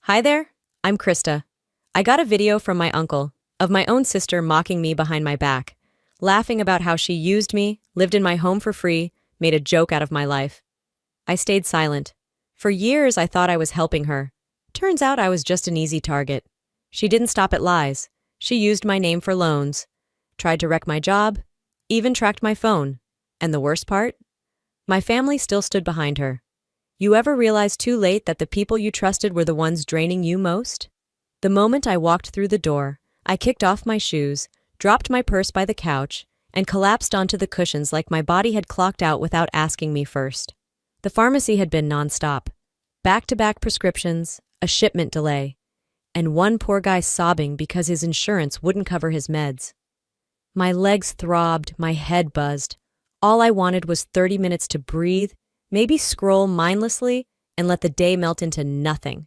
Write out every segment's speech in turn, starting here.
Hi there, I'm Krista. I got a video from my uncle of my own sister mocking me behind my back, laughing about how she used me, lived in my home for free, made a joke out of my life. I stayed silent. For years, I thought I was helping her. Turns out I was just an easy target. She didn't stop at lies. She used my name for loans, tried to wreck my job, even tracked my phone. And the worst part? My family still stood behind her. You ever realize too late that the people you trusted were the ones draining you most? The moment I walked through the door, I kicked off my shoes, dropped my purse by the couch, and collapsed onto the cushions like my body had clocked out without asking me first. The pharmacy had been nonstop. Back-to-back prescriptions, a shipment delay, and one poor guy sobbing because his insurance wouldn't cover his meds. My legs throbbed, my head buzzed. All I wanted was 30 minutes to breathe, maybe scroll mindlessly, and let the day melt into nothing.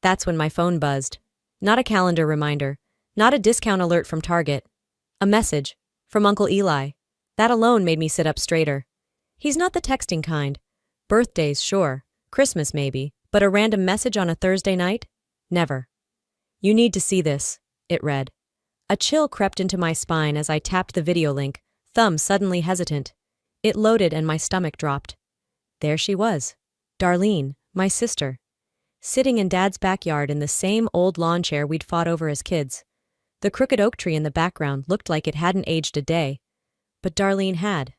That's when my phone buzzed. Not a calendar reminder, not a discount alert from Target. A message from Uncle Eli. That alone made me sit up straighter. He's not the texting kind. Birthdays, sure. Christmas, maybe. But a random message on a Thursday night? Never. You need to see this, it read. A chill crept into my spine as I tapped the video link, thumb suddenly hesitant. It loaded and my stomach dropped. There she was. Darlene, my sister. Sitting in Dad's backyard in the same old lawn chair we'd fought over as kids. The crooked oak tree in the background looked like it hadn't aged a day. But Darlene had.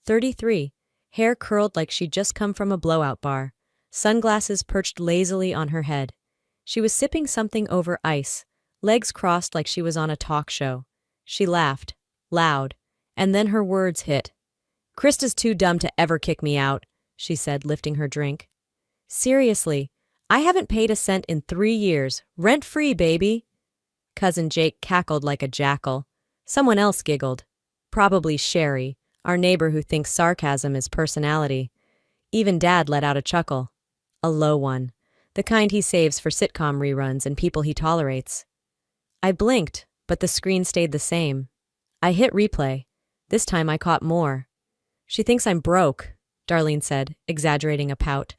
33, hair curled like she'd just come from a blowout bar, sunglasses perched lazily on her head. She was sipping something over ice, legs crossed like she was on a talk show. She laughed, loud, and then her words hit. "Krista's too dumb to ever kick me out," she said, lifting her drink. "Seriously, I haven't paid a cent in 3 years. Rent-free, baby." Cousin Jake cackled like a jackal. Someone else giggled. Probably Sherry, our neighbor who thinks sarcasm is personality. Even Dad let out a chuckle. A low one. The kind he saves for sitcom reruns and people he tolerates. I blinked, but the screen stayed the same. I hit replay. This time I caught more. "She thinks I'm broke," Darlene said, exaggerating a pout.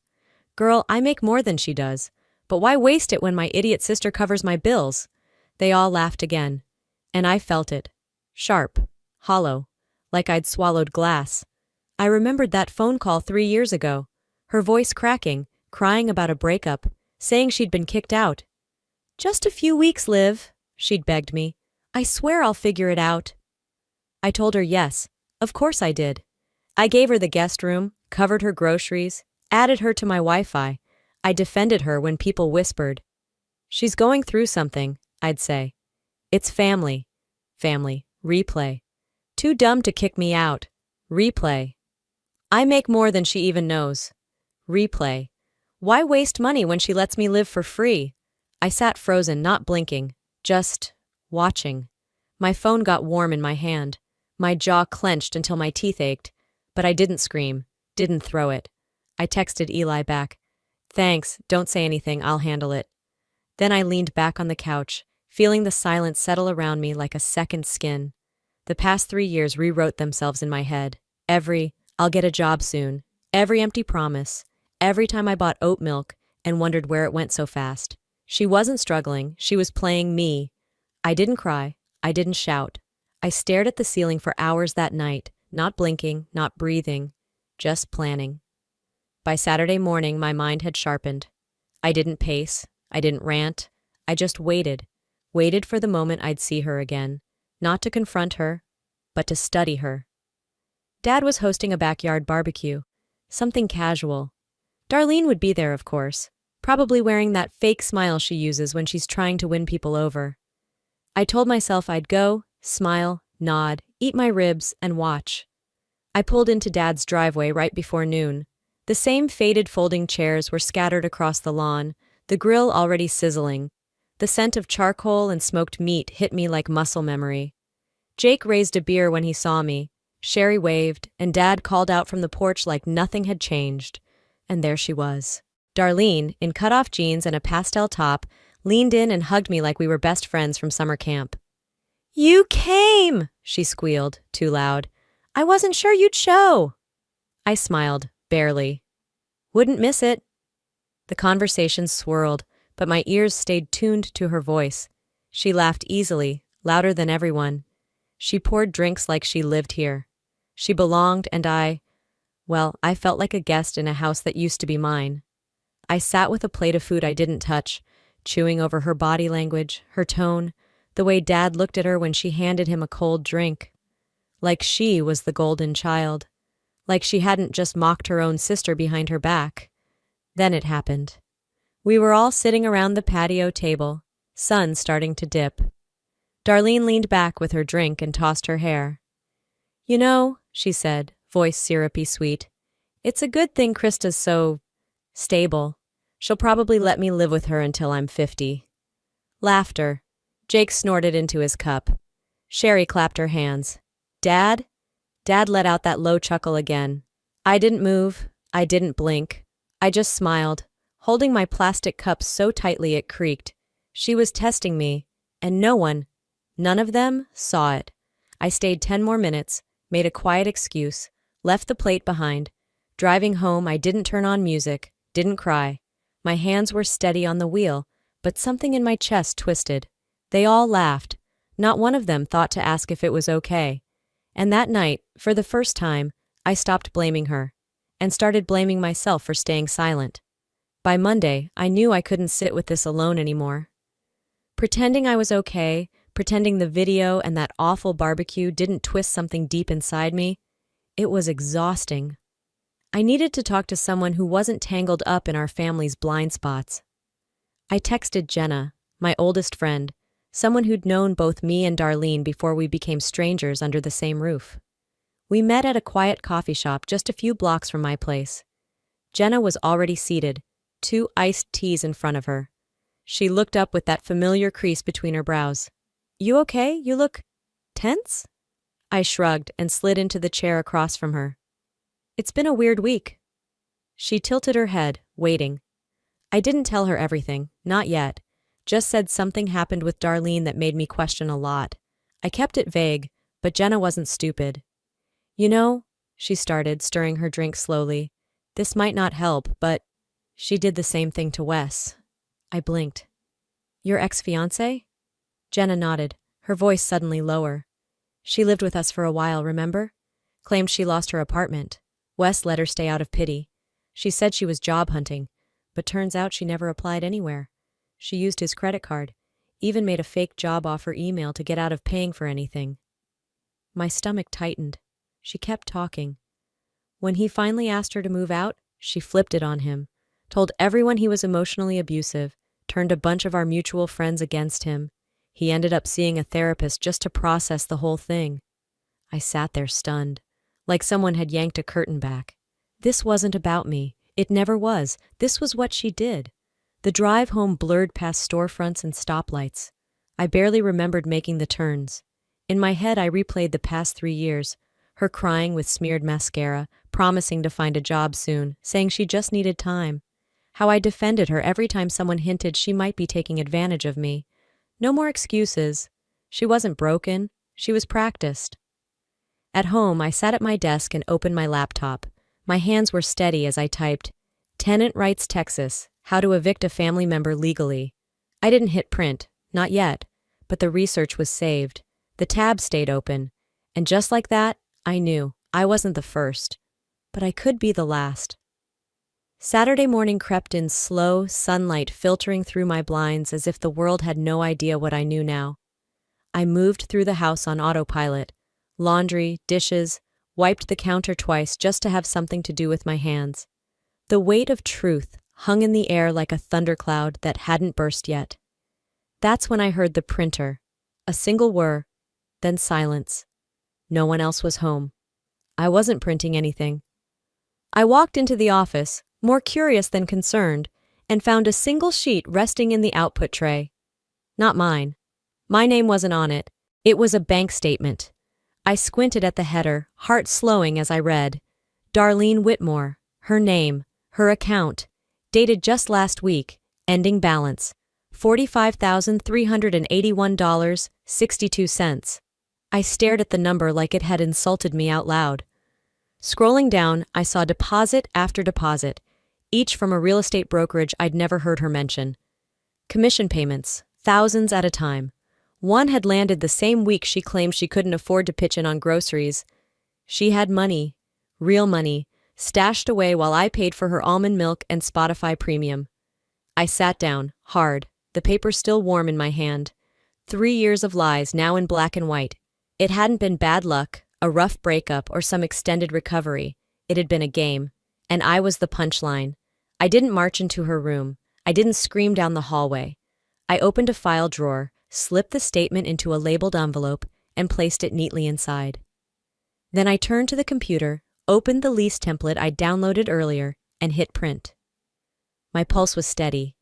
"Girl, I make more than she does. But why waste it when my idiot sister covers my bills?" They all laughed again. And I felt it. Sharp. Hollow. Like I'd swallowed glass. I remembered that phone call 3 years ago. Her voice cracking, crying about a breakup, saying she'd been kicked out. "Just a few weeks, Liv," she'd begged me. "I swear I'll figure it out." I told her yes. Of course I did. I gave her the guest room, covered her groceries, added her to my Wi-Fi. I defended her when people whispered. "She's going through something," I'd say. "It's family." Family. Replay. "Too dumb to kick me out." Replay. "I make more than she even knows." Replay. "Why waste money when she lets me live for free?" I sat frozen, not blinking, just watching. My phone got warm in my hand. My jaw clenched until my teeth ached, but I didn't scream, didn't throw it. I texted Eli back. "Thanks, don't say anything, I'll handle it." Then I leaned back on the couch, feeling the silence settle around me like a second skin. The past 3 years rewrote themselves in my head. Every, "I'll get a job soon," every empty promise, every time I bought oat milk and wondered where it went so fast. She wasn't struggling, she was playing me. I didn't cry, I didn't shout. I stared at the ceiling for hours that night, not blinking, not breathing, just planning. By Saturday morning, my mind had sharpened. I didn't pace, I didn't rant, I just waited for the moment I'd see her again, not to confront her, but to study her. Dad was hosting a backyard barbecue, something casual. Darlene would be there, of course, probably wearing that fake smile she uses when she's trying to win people over. I told myself I'd go, smile, nod, eat my ribs, and watch. I pulled into Dad's driveway right before noon. The same faded folding chairs were scattered across the lawn, the grill already sizzling. The scent of charcoal and smoked meat hit me like muscle memory. Jake raised a beer when he saw me. Sherry waved, and Dad called out from the porch like nothing had changed. And there she was. Darlene, in cut-off jeans and a pastel top, leaned in and hugged me like we were best friends from summer camp. "You came!" she squealed, too loud. "I wasn't sure you'd show." I smiled, barely. "Wouldn't miss it." The conversation swirled, but my ears stayed tuned to her voice. She laughed easily, louder than everyone. She poured drinks like she lived here. She belonged, and I felt like a guest in a house that used to be mine. I sat with a plate of food I didn't touch, chewing over her body language, her tone, the way Dad looked at her when she handed him a cold drink. Like she was the golden child. Like she hadn't just mocked her own sister behind her back. Then it happened. We were all sitting around the patio table, sun starting to dip. Darlene leaned back with her drink and tossed her hair. "You know," she said, voice syrupy sweet, "it's a good thing Krista's so stable. She'll probably let me live with her until I'm 50. Laughter. Jake snorted into his cup. Sherry clapped her hands. "Dad?" Dad let out that low chuckle again. I didn't move. I didn't blink. I just smiled, holding my plastic cup so tightly it creaked. She was testing me, and none of them, saw it. I stayed 10 more minutes, made a quiet excuse, left the plate behind. Driving home, I didn't turn on music, didn't cry. My hands were steady on the wheel, but something in my chest twisted. They all laughed. Not one of them thought to ask if it was okay. And that night, for the first time, I stopped blaming her, and started blaming myself for staying silent. By Monday, I knew I couldn't sit with this alone anymore. Pretending I was okay, pretending the video and that awful barbecue didn't twist something deep inside me, it was exhausting. I needed to talk to someone who wasn't tangled up in our family's blind spots. I texted Jenna, my oldest friend, someone who'd known both me and Darlene before we became strangers under the same roof. We met at a quiet coffee shop just a few blocks from my place. Jenna was already seated, 2 iced teas in front of her. She looked up with that familiar crease between her brows. "You okay? You look tense?" I shrugged and slid into the chair across from her. "It's been a weird week." She tilted her head, waiting. I didn't tell her everything, not yet. Just said something happened with Darlene that made me question a lot. I kept it vague, but Jenna wasn't stupid. "You know," she started, stirring her drink slowly, "this might not help, but she did the same thing to Wes." I blinked. "Your ex-fiancé?" Jenna nodded, her voice suddenly lower. "She lived with us for a while, remember? Claimed she lost her apartment. Wes let her stay out of pity. She said she was job hunting, but turns out she never applied anywhere. She used his credit card, even made a fake job offer email to get out of paying for anything." My stomach tightened. She kept talking. When he finally asked her to move out, she flipped it on him, told everyone he was emotionally abusive, turned a bunch of our mutual friends against him. He ended up seeing a therapist just to process the whole thing. I sat there stunned, like someone had yanked a curtain back. This wasn't about me. It never was. This was what she did. The drive home blurred past storefronts and stoplights. I barely remembered making the turns. In my head, I replayed the past 3 years, her crying with smeared mascara, promising to find a job soon, saying she just needed time. How I defended her every time someone hinted she might be taking advantage of me. No more excuses. She wasn't broken. She was practiced. At home, I sat at my desk and opened my laptop. My hands were steady as I typed, "Tenant Rights Texas, How to Evict a Family Member Legally." I didn't hit print, not yet, but the research was saved. The tab stayed open, and just like that, I knew I wasn't the first, but I could be the last. Saturday morning crept in slow, sunlight filtering through my blinds as if the world had no idea what I knew now. I moved through the house on autopilot, laundry, dishes, wiped the counter twice just to have something to do with my hands. The weight of truth hung in the air like a thundercloud that hadn't burst yet. That's when I heard the printer. A single whir, then silence. No one else was home. I wasn't printing anything. I walked into the office, more curious than concerned, and found a single sheet resting in the output tray. Not mine. My name wasn't on it. It was a bank statement. I squinted at the header, heart slowing as I read. Darlene Whitmore, her name, her account, dated just last week, ending balance, $45,381.62. I stared at the number like it had insulted me out loud. Scrolling down, I saw deposit after deposit, each from a real estate brokerage I'd never heard her mention. Commission payments, thousands at a time. One had landed the same week she claimed she couldn't afford to pitch in on groceries. She had money, real money, stashed away while I paid for her almond milk and Spotify premium. I sat down, hard, the paper still warm in my hand. 3 years of lies now in black and white. It hadn't been bad luck, a rough breakup, or some extended recovery. It had been a game. And I was the punchline. I didn't march into her room. I didn't scream down the hallway. I opened a file drawer, slipped the statement into a labeled envelope, and placed it neatly inside. Then I turned to the computer, opened the lease template I'd downloaded earlier, and hit print. My pulse was steady.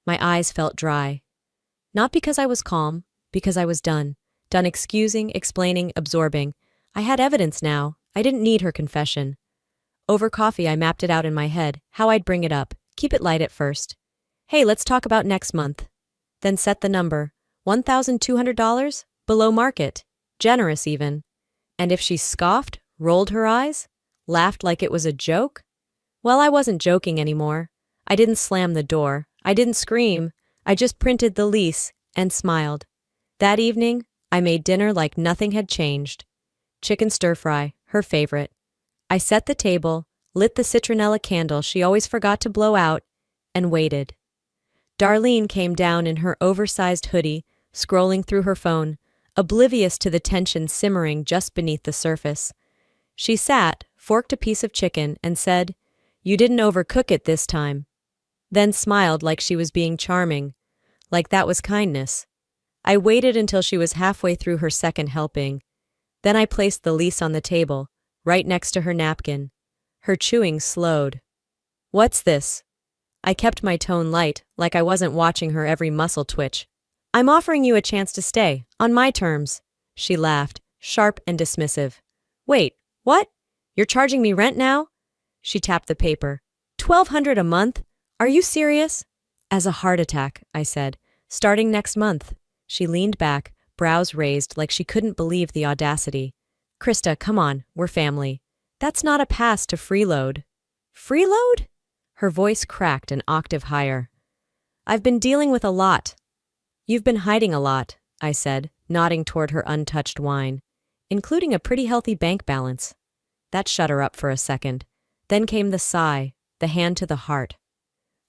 My eyes felt dry. Not because I was calm, because I was done. Done excusing, explaining, absorbing. I had evidence now. I didn't need her confession. Over coffee, I mapped it out in my head, how I'd bring it up, keep it light at first. Hey, let's talk about next month. Then set the number. $1,200? Below market. Generous even. And if she scoffed, rolled her eyes, laughed like it was a joke? Well, I wasn't joking anymore. I didn't slam the door. I didn't scream. I just printed the lease and smiled. That evening, I made dinner like nothing had changed. Chicken stir-fry, her favorite. I set the table, lit the citronella candle she always forgot to blow out, and waited. Darlene came down in her oversized hoodie, scrolling through her phone, oblivious to the tension simmering just beneath the surface. She sat, forked a piece of chicken, and said, "You didn't overcook it this time." Then smiled like she was being charming, like that was kindness. I waited until she was halfway through her second helping. Then I placed the lease on the table, right next to her napkin. Her chewing slowed. "What's this?" I kept my tone light, like I wasn't watching her every muscle twitch. "I'm offering you a chance to stay, on my terms." She laughed, sharp and dismissive. "Wait, what? You're charging me rent now?" She tapped the paper. $1,200 a month? Are you serious?" "As a heart attack," I said. "Starting next month." She leaned back, brows raised like she couldn't believe the audacity. "Krista, come on, we're family. That's not a pass to freeload." "Freeload?" Her voice cracked an octave higher. "I've been dealing with a lot." "You've been hiding a lot," I said, nodding toward her untouched wine, "including a pretty healthy bank balance." That shut her up for a second. Then came the sigh, the hand to the heart.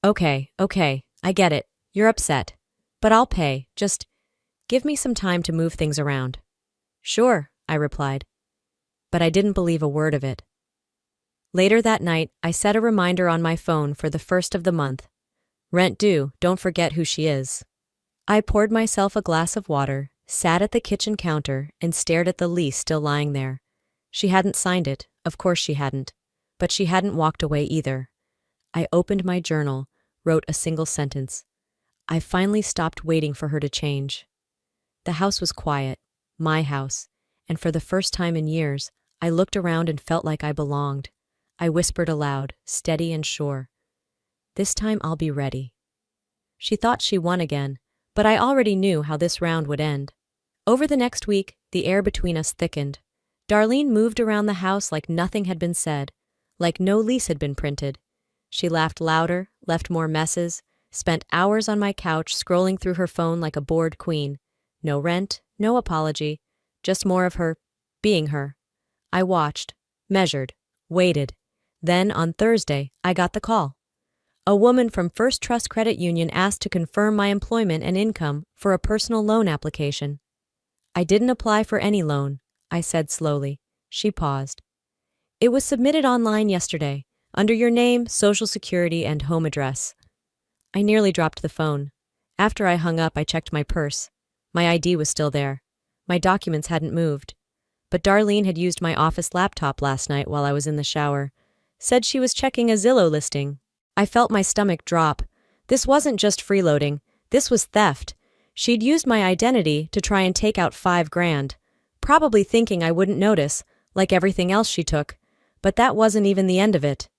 Okay, I get it. You're upset. But I'll pay. Just give me some time to move things around." "Sure," I replied. But I didn't believe a word of it. Later that night, I set a reminder on my phone for the 1st of the month. Rent due, don't forget who she is. I poured myself a glass of water, sat at the kitchen counter, and stared at the lease still lying there. She hadn't signed it, of course she hadn't. But she hadn't walked away either. I opened my journal, wrote a single sentence. I finally stopped waiting for her to change. The house was quiet, my house, and for the first time in years, I looked around and felt like I belonged. I whispered aloud, steady and sure. "This time I'll be ready." She thought she won again, but I already knew how this round would end. Over the next week, the air between us thickened. Darlene moved around the house like nothing had been said, like no lease had been printed. She laughed louder, left more messes, spent hours on my couch scrolling through her phone like a bored queen. No rent, no apology, just more of her being her. I watched, measured, waited. Then, on Thursday, I got the call. A woman from First Trust Credit Union asked to confirm my employment and income for a personal loan application. "I didn't apply for any loan," I said slowly. She paused. "It was submitted online yesterday, under your name, social security, and home address." I nearly dropped the phone. After I hung up, I checked my purse. My ID was still there. My documents hadn't moved. But Darlene had used my office laptop last night while I was in the shower. Said she was checking a Zillow listing. I felt my stomach drop. This wasn't just freeloading. This was theft. She'd used my identity to try and take out $5,000, probably thinking I wouldn't notice, like everything else she took. But that wasn't even the end of it.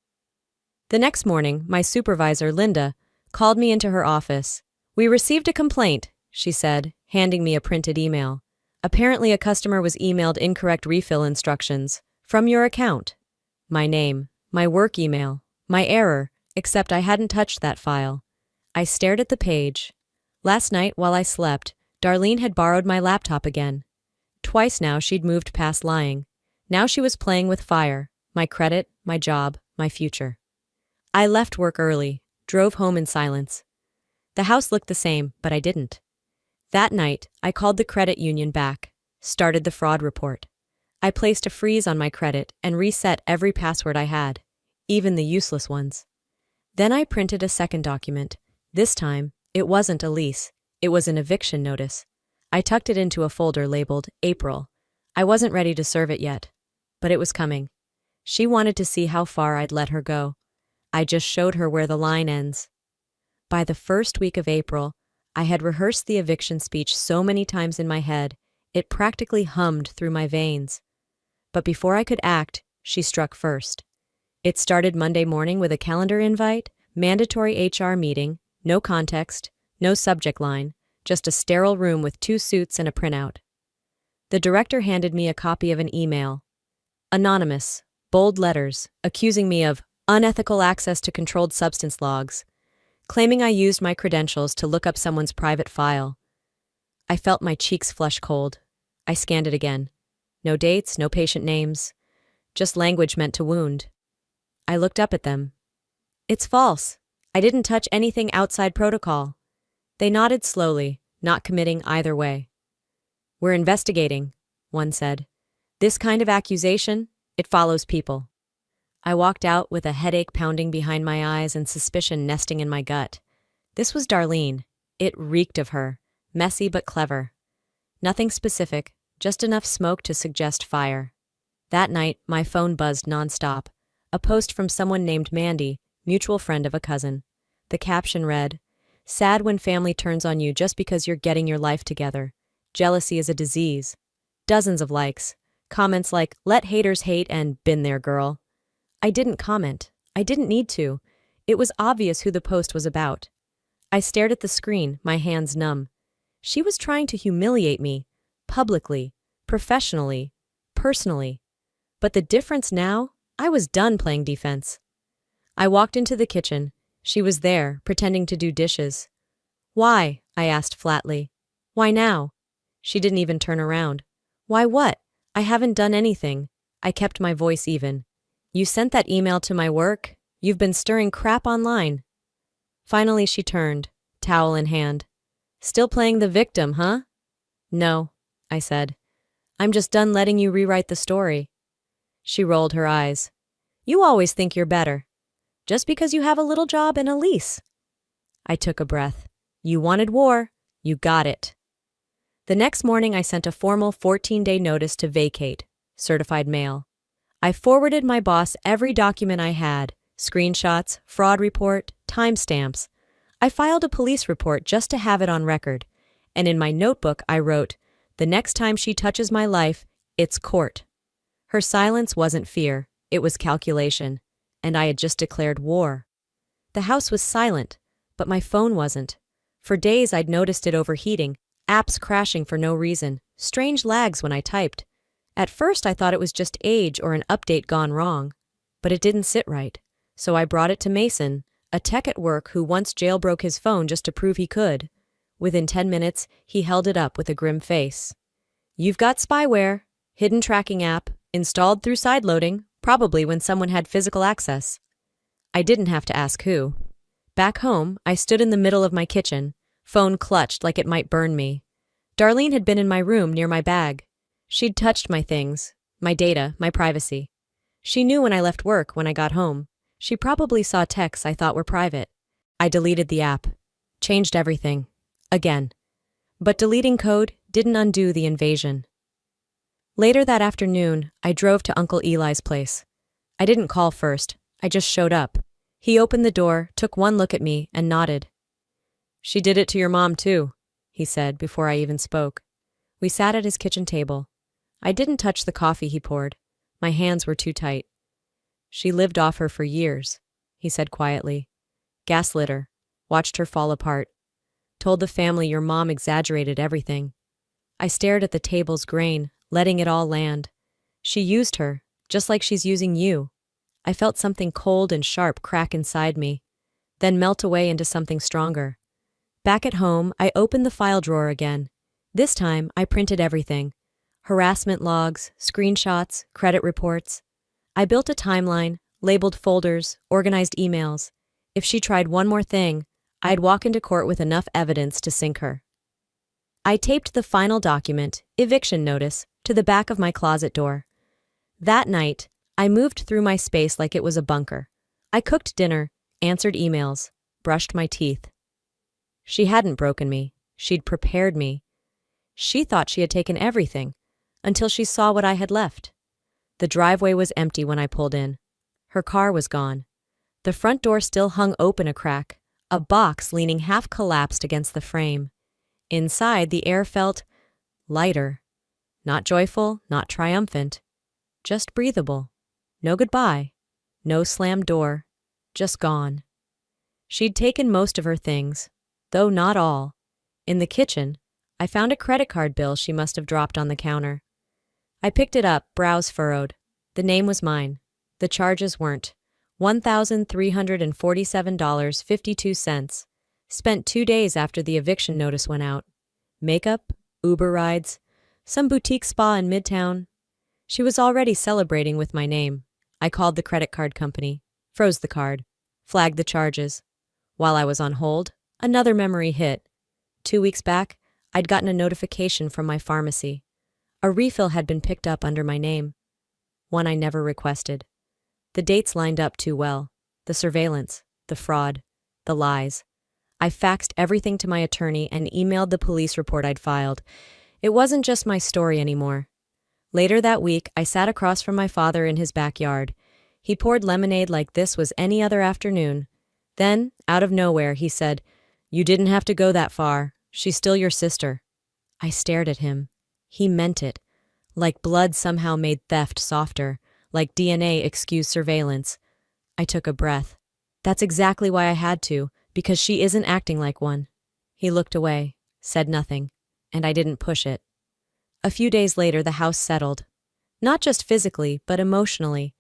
The next morning, my supervisor, Linda, called me into her office. "We received a complaint," she said, handing me a printed email. "Apparently a customer was emailed incorrect refill instructions from your account." My name, my work email, my error, except I hadn't touched that file. I stared at the page. Last night, while I slept, Darlene had borrowed my laptop again. Twice now she'd moved past lying. Now she was playing with fire, my credit, my job, my future. I left work early, drove home in silence. The house looked the same, but I didn't. That night, I called the credit union back, started the fraud report. I placed a freeze on my credit and reset every password I had, even the useless ones. Then I printed a second document. This time, it wasn't a lease, it was an eviction notice. I tucked it into a folder labeled April. I wasn't ready to serve it yet, but it was coming. She wanted to see how far I'd let her go. I just showed her where the line ends. By the first week of April, I had rehearsed the eviction speech so many times in my head, it practically hummed through my veins. But before I could act, she struck first. It started Monday morning with a calendar invite, mandatory HR meeting, no context, no subject line, just a sterile room with 2 suits and a printout. The director handed me a copy of an email. Anonymous, bold letters, accusing me of unethical access to controlled substance logs, claiming I used my credentials to look up someone's private file. I felt my cheeks flush cold. I scanned it again. No dates, no patient names, just language meant to wound. I looked up at them. It's false. I didn't touch anything outside protocol. They nodded slowly, not committing either way. We're investigating, one said. This kind of accusation, it follows people. I walked out with a headache pounding behind my eyes and suspicion nesting in my gut. This was Darlene. It reeked of her, messy but clever. Nothing specific, just enough smoke to suggest fire. That night, my phone buzzed nonstop. A post from someone named Mandy, mutual friend of a cousin. The caption read, "Sad when family turns on you just because you're getting your life together. Jealousy is a disease." Dozens of likes. Comments like, "Let haters hate" and "Been there, girl." I didn't comment. I didn't need to. It was obvious who the post was about. I stared at the screen, my hands numb. She was trying to humiliate me, publicly, professionally, personally. But the difference now, I was done playing defense. I walked into the kitchen. She was there, pretending to do dishes. "Why?" I asked flatly. "Why now?" She didn't even turn around. "Why what? I haven't done anything." I kept my voice even. "You sent that email to my work? You've been stirring crap online." Finally she turned, towel in hand. "Still playing the victim, huh?" "No," I said. "I'm just done letting you rewrite the story." She rolled her eyes. "You always think you're better. Just because you have a little job and a lease." I took a breath. You wanted war. You got it. The next morning I sent a formal 14-day notice to vacate, certified mail. I forwarded my boss every document I had, screenshots, fraud report, timestamps. I filed a police report just to have it on record, and in my notebook I wrote, "The next time she touches my life, it's court." Her silence wasn't fear, it was calculation, and I had just declared war. The house was silent, but my phone wasn't. For days I'd noticed it overheating, apps crashing for no reason, strange lags when I typed. At first I thought it was just age or an update gone wrong, but it didn't sit right. So I brought it to Mason, a tech at work who once jailbroke his phone just to prove he could. Within 10 minutes, he held it up with a grim face. "You've got spyware, hidden tracking app, installed through sideloading, probably when someone had physical access." I didn't have to ask who. Back home, I stood in the middle of my kitchen, phone clutched like it might burn me. Darlene had been in my room near my bag. She'd touched my things, my data, my privacy. She knew when I left work, when I got home. She probably saw texts I thought were private. I deleted the app. Changed everything. Again. But deleting code didn't undo the invasion. Later that afternoon, I drove to Uncle Eli's place. I didn't call first. I just showed up. He opened the door, took one look at me, and nodded. "She did it to your mom, too," he said before I even spoke. We sat at his kitchen table. I didn't touch the coffee he poured. My hands were too tight. "She lived off her for years," he said quietly. "Gaslit her. Watched her fall apart. Told the family your mom exaggerated everything." I stared at the table's grain, letting it all land. She used her, just like she's using you. I felt something cold and sharp crack inside me, then melt away into something stronger. Back at home, I opened the file drawer again. This time, I printed everything: harassment logs, screenshots, credit reports. I built a timeline, labeled folders, organized emails. If she tried one more thing, I'd walk into court with enough evidence to sink her. I taped the final document, eviction notice, to the back of my closet door. That night, I moved through my space like it was a bunker. I cooked dinner, answered emails, brushed my teeth. She hadn't broken me. She'd prepared me. She thought she had taken everything, until she saw what I had left. The driveway was empty when I pulled in. Her car was gone. The front door still hung open a crack, a box leaning half collapsed against the frame. Inside, the air felt lighter. Not joyful, not triumphant. Just breathable. No goodbye. No slammed door. Just gone. She'd taken most of her things, though not all. In the kitchen, I found a credit card bill she must have dropped on the counter. I picked it up, brows furrowed. The name was mine. The charges weren't. $1,347.52. Spent 2 days after the eviction notice went out. Makeup, Uber rides, some boutique spa in Midtown. She was already celebrating with my name. I called the credit card company, froze the card, flagged the charges. While I was on hold, another memory hit. 2 weeks back, I'd gotten a notification from my pharmacy. A refill had been picked up under my name, one I never requested. The dates lined up too well. The surveillance, the fraud, the lies. I faxed everything to my attorney and emailed the police report I'd filed. It wasn't just my story anymore. Later that week, I sat across from my father in his backyard. He poured lemonade like this was any other afternoon. Then, out of nowhere, he said, "You didn't have to go that far. She's still your sister." I stared at him. He meant it. Like blood somehow made theft softer, like DNA excused surveillance. I took a breath. That's exactly why I had to, because she isn't acting like one. He looked away, said nothing, and I didn't push it. A few days later, the house settled. Not just physically, but emotionally.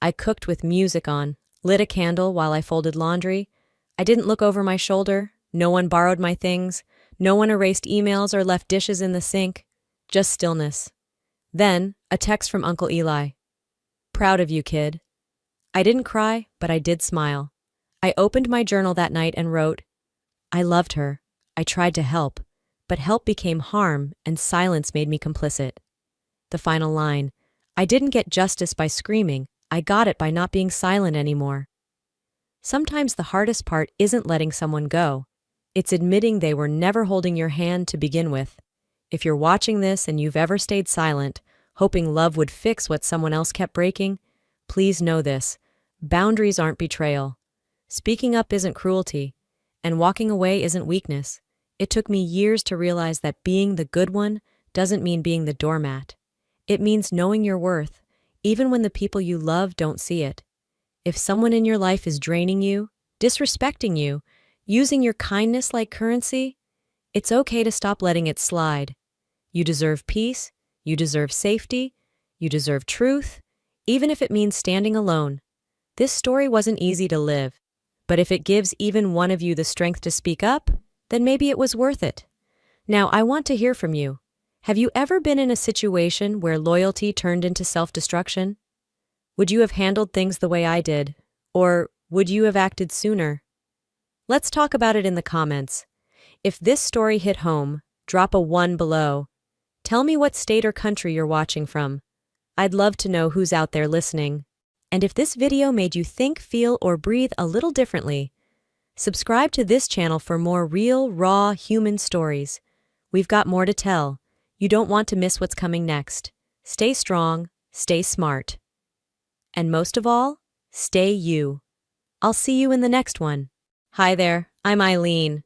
I cooked with music on, lit a candle while I folded laundry. I didn't look over my shoulder. No one borrowed my things. No one erased emails or left dishes in the sink. Just stillness. Then, a text from Uncle Eli. "Proud of you, kid." I didn't cry, but I did smile. I opened my journal that night and wrote, "I loved her. I tried to help, but help became harm and silence made me complicit." The final line, "I didn't get justice by screaming. I got it by not being silent anymore." Sometimes the hardest part isn't letting someone go. It's admitting they were never holding your hand to begin with. If you're watching this and you've ever stayed silent, hoping love would fix what someone else kept breaking, please know this: boundaries aren't betrayal. Speaking up isn't cruelty, and walking away isn't weakness. It took me years to realize that being the good one doesn't mean being the doormat. It means knowing your worth, even when the people you love don't see it. If someone in your life is draining you, disrespecting you, using your kindness like currency, it's okay to stop letting it slide. You deserve peace, you deserve safety, you deserve truth, even if it means standing alone. This story wasn't easy to live, but if it gives even one of you the strength to speak up, then maybe it was worth it. Now, I want to hear from you. Have you ever been in a situation where loyalty turned into self-destruction? Would you have handled things the way I did? Or would you have acted sooner? Let's talk about it in the comments. If this story hit home, drop a 1 below. Tell me what state or country you're watching from. I'd love to know who's out there listening. And if this video made you think, feel, or breathe a little differently, subscribe to this channel for more real, raw, human stories. We've got more to tell. You don't want to miss what's coming next. Stay strong, stay smart. And most of all, stay you. I'll see you in the next one. Hi there, I'm Eileen.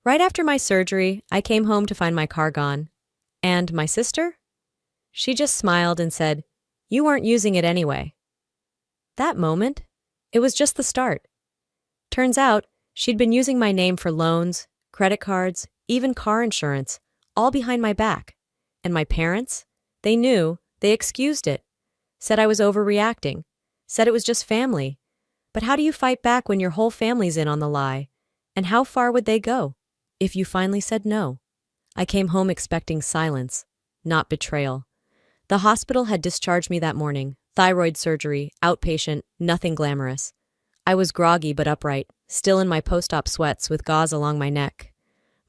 Right after my surgery, I came home to find my car gone. And my sister? She just smiled and said, "You weren't using it anyway." That moment, it was just the start. Turns out, she'd been using my name for loans, credit cards, even car insurance, all behind my back. And my parents? They knew, they excused it. Said I was overreacting. Said it was just family. But how do you fight back when your whole family's in on the lie? And how far would they go? if you finally said no. I came home expecting silence, not betrayal. The hospital had discharged me that morning. Thyroid surgery, outpatient, nothing glamorous. I was groggy but upright, still in my post-op sweats with gauze along my neck.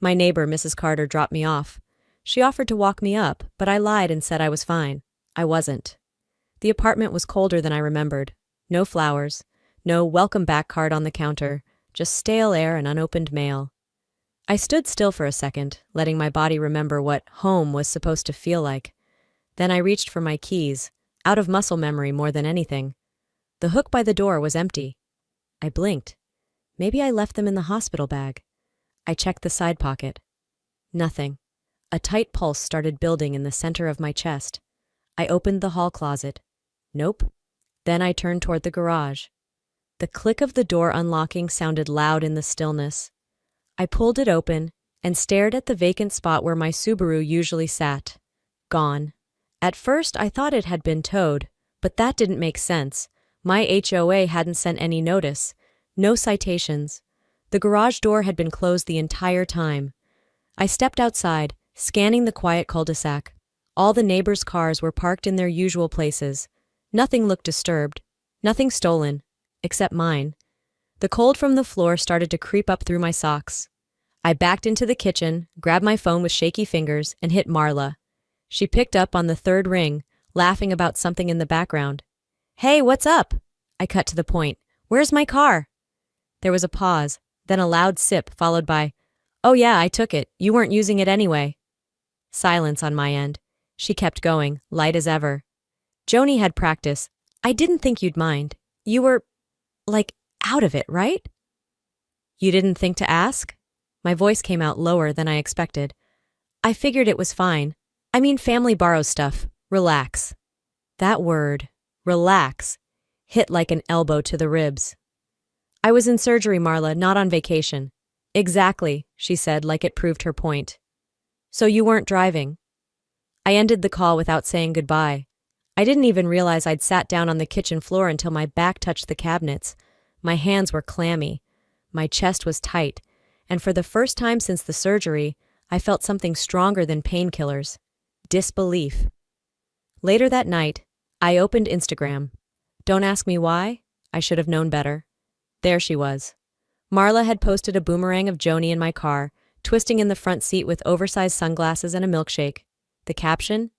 My neighbor, Mrs. Carter, dropped me off. She offered to walk me up, but I lied and said I was fine. I wasn't. The apartment was colder than I remembered. No flowers, no welcome back card on the counter, just stale air and unopened mail. I stood still for a second, letting my body remember what home was supposed to feel like. Then I reached for my keys, out of muscle memory more than anything. The hook by the door was empty. I blinked. Maybe I left them in the hospital bag. I checked the side pocket. Nothing. A tight pulse started building in the center of my chest. I opened the hall closet. Nope. Then I turned toward the garage. The click of the door unlocking sounded loud in the stillness. I pulled it open and stared at the vacant spot where my Subaru usually sat. Gone. At first, I thought it had been towed, but that didn't make sense. My HOA hadn't sent any notice. No citations. The garage door had been closed the entire time. I stepped outside, scanning the quiet cul-de-sac. All the neighbors' cars were parked in their usual places. Nothing looked disturbed. Nothing stolen. Except mine. The cold from the floor started to creep up through my socks. I backed into the kitchen, grabbed my phone with shaky fingers, and hit Marla. She picked up on the third ring, laughing about something in the background. "Hey, what's up?" I cut to the point. "Where's my car?" There was a pause, then a loud sip followed by, "Oh yeah, I took it. You weren't using it anyway." Silence on my end. She kept going, light as ever. "Joni had practice. I didn't think you'd mind. You were, out of it, right?" "You didn't think to ask?" My voice came out lower than I expected. "I figured it was fine. I mean, family borrows stuff. Relax." That word, relax, hit like an elbow to the ribs. "I was in surgery, Marla, not on vacation." "Exactly," she said, like it proved her point. "So you weren't driving." I ended the call without saying goodbye. I didn't even realize I'd sat down on the kitchen floor until my back touched the cabinets. My hands were clammy. My chest was tight, and for the first time since the surgery, I felt something stronger than painkillers. Disbelief. Later that night, I opened Instagram. Don't ask me why. I should have known better. There she was. Marla had posted a boomerang of Joni in my car, twisting in the front seat with oversized sunglasses and a milkshake. The caption?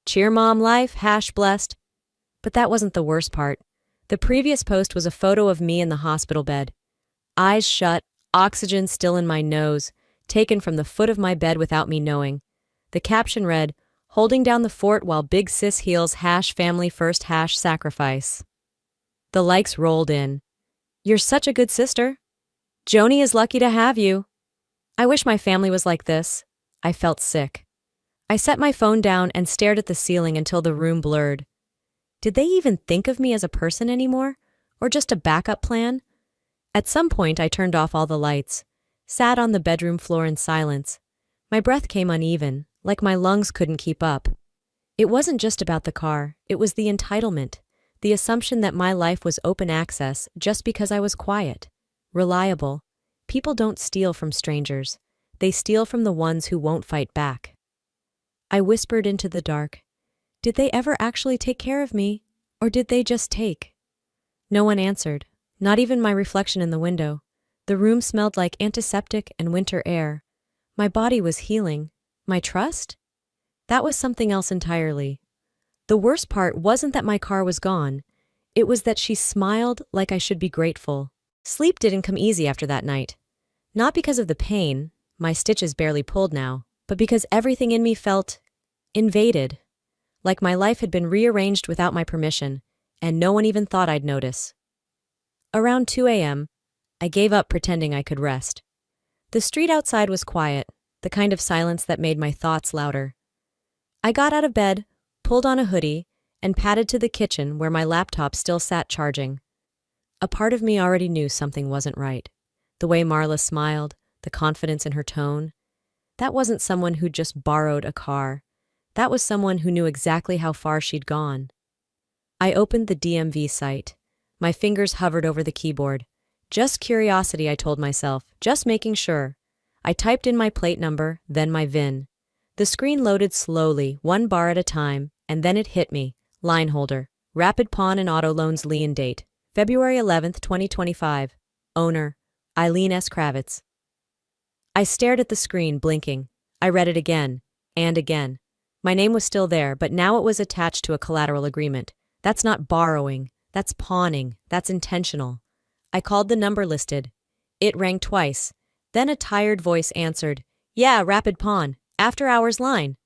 "Cheer mom life, #blessed. But that wasn't the worst part. The previous post was a photo of me in the hospital bed. Eyes shut, oxygen still in my nose, taken from the foot of my bed without me knowing. The caption read, "Holding down the fort while big sis heals #family first #sacrifice." The likes rolled in. "You're such a good sister. Joni is lucky to have you." I wish my family was like this. I felt sick. I set my phone down and stared at the ceiling until the room blurred. Did they even think of me as a person anymore? Or just a backup plan? At some point, I turned off all the lights, sat on the bedroom floor in silence. My breath came uneven, like my lungs couldn't keep up. It wasn't just about the car, it was the entitlement, the assumption that my life was open access just because I was quiet, reliable. People don't steal from strangers. They steal from the ones who won't fight back. I whispered into the dark. Did they ever actually take care of me, or did they just take? No one answered, not even my reflection in the window. The room smelled like antiseptic and winter air. My body was healing. My trust? That was something else entirely. The worst part wasn't that my car was gone. It was that she smiled like I should be grateful. Sleep didn't come easy after that night. Not because of the pain, my stitches barely pulled now, but because everything in me felt invaded. Like my life had been rearranged without my permission, and no one even thought I'd notice. Around 2 a.m., I gave up pretending I could rest. The street outside was quiet, the kind of silence that made my thoughts louder. I got out of bed, pulled on a hoodie, and padded to the kitchen where my laptop still sat charging. A part of me already knew something wasn't right. The way Marla smiled, the confidence in her tone. That wasn't someone who'd just borrowed a car. That was someone who knew exactly how far she'd gone. I opened the DMV site. My fingers hovered over the keyboard. Just curiosity, I told myself, just making sure. I typed in my plate number, then my VIN. The screen loaded slowly, one bar at a time, and then it hit me. Line holder. Rapid Pawn and Auto Loans lien date. February 11th, 2025. Owner. Eileen S. Kravitz. I stared at the screen, blinking. I read it again. And again. My name was still there, but now it was attached to a collateral agreement. That's not borrowing. That's pawning. That's intentional. I called the number listed. It rang twice. Then a tired voice answered, "Yeah, Rapid Pawn. After hours line."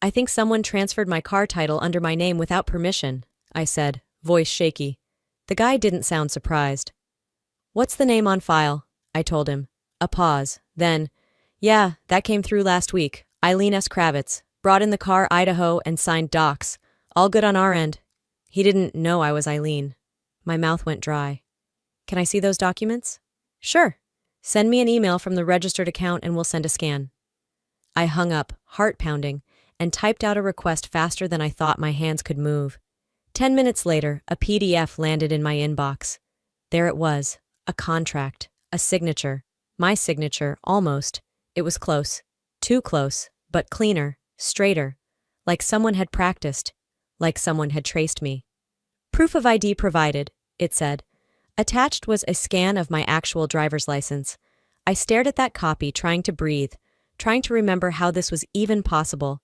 "I think someone transferred my car title under my name without permission," I said, voice shaky. The guy didn't sound surprised. "What's the name on file?" I told him. A pause. Then, "Yeah, that came through last week. Eileen S. Kravitz. Brought in the car, Idaho, and signed docs. All good on our end." He didn't know I was Eileen. My mouth went dry. "Can I see those documents?" "Sure. Send me an email from the registered account and we'll send a scan." I hung up, heart pounding, and typed out a request faster than I thought my hands could move. 10 minutes later, a PDF landed in my inbox. There it was, a contract, a signature. My signature, almost. It was close. Too close, but cleaner, straighter. Like someone had practiced. Like someone had traced me. "Proof of ID provided," it said. Attached was a scan of my actual driver's license. I stared at that copy, trying to breathe, trying to remember how this was even possible.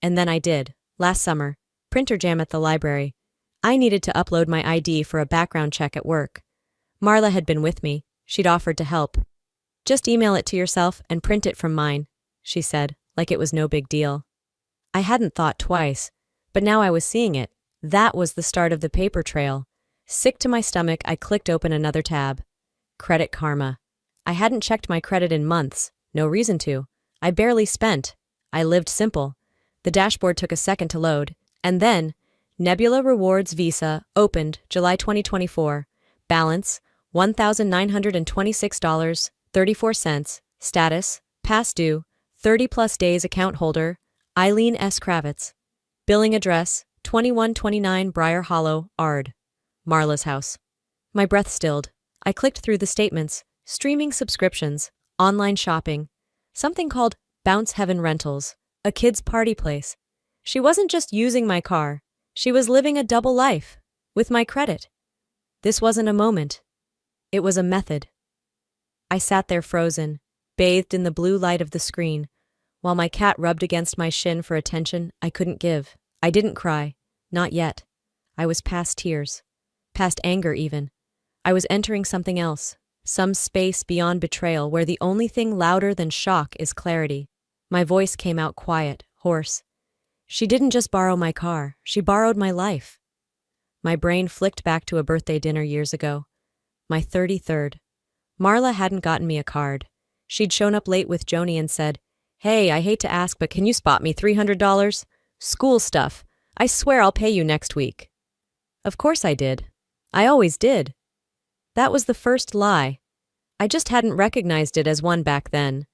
And then I did, last summer, printer jam at the library. I needed to upload my ID for a background check at work. Marla had been with me. She'd offered to help. "Just email it to yourself and print it from mine," she said, like it was no big deal. I hadn't thought twice, but now I was seeing it. That was the start of the paper trail. Sick to my stomach, I clicked open another tab. Credit Karma. I hadn't checked my credit in months. No reason to. I barely spent. I lived simple. The dashboard took a second to load. And then, Nebula Rewards Visa, opened, July 2024. Balance, $1,926.34. Status, past due, 30-plus days account holder, Eileen S. Kravitz. Billing address, 2129 Briar Hollow, Ard. Marla's house. My breath stilled. I clicked through the statements, streaming subscriptions, online shopping, something called Bounce Heaven Rentals, a kid's party place. She wasn't just using my car. She was living a double life, with my credit. This wasn't a moment. It was a method. I sat there frozen, bathed in the blue light of the screen, while my cat rubbed against my shin for attention I couldn't give. I didn't cry. Not yet. I was past tears. Past anger, even. I was entering something else, some space beyond betrayal where the only thing louder than shock is clarity. My voice came out quiet, hoarse. She didn't just borrow my car, she borrowed my life. My brain flicked back to a birthday dinner years ago. My 33rd. Marla hadn't gotten me a card. She'd shown up late with Joni and said, "Hey, I hate to ask, but can you spot me $300? School stuff. I swear I'll pay you next week." Of course I did. I always did. That was the first lie. I just hadn't recognized it as one back then.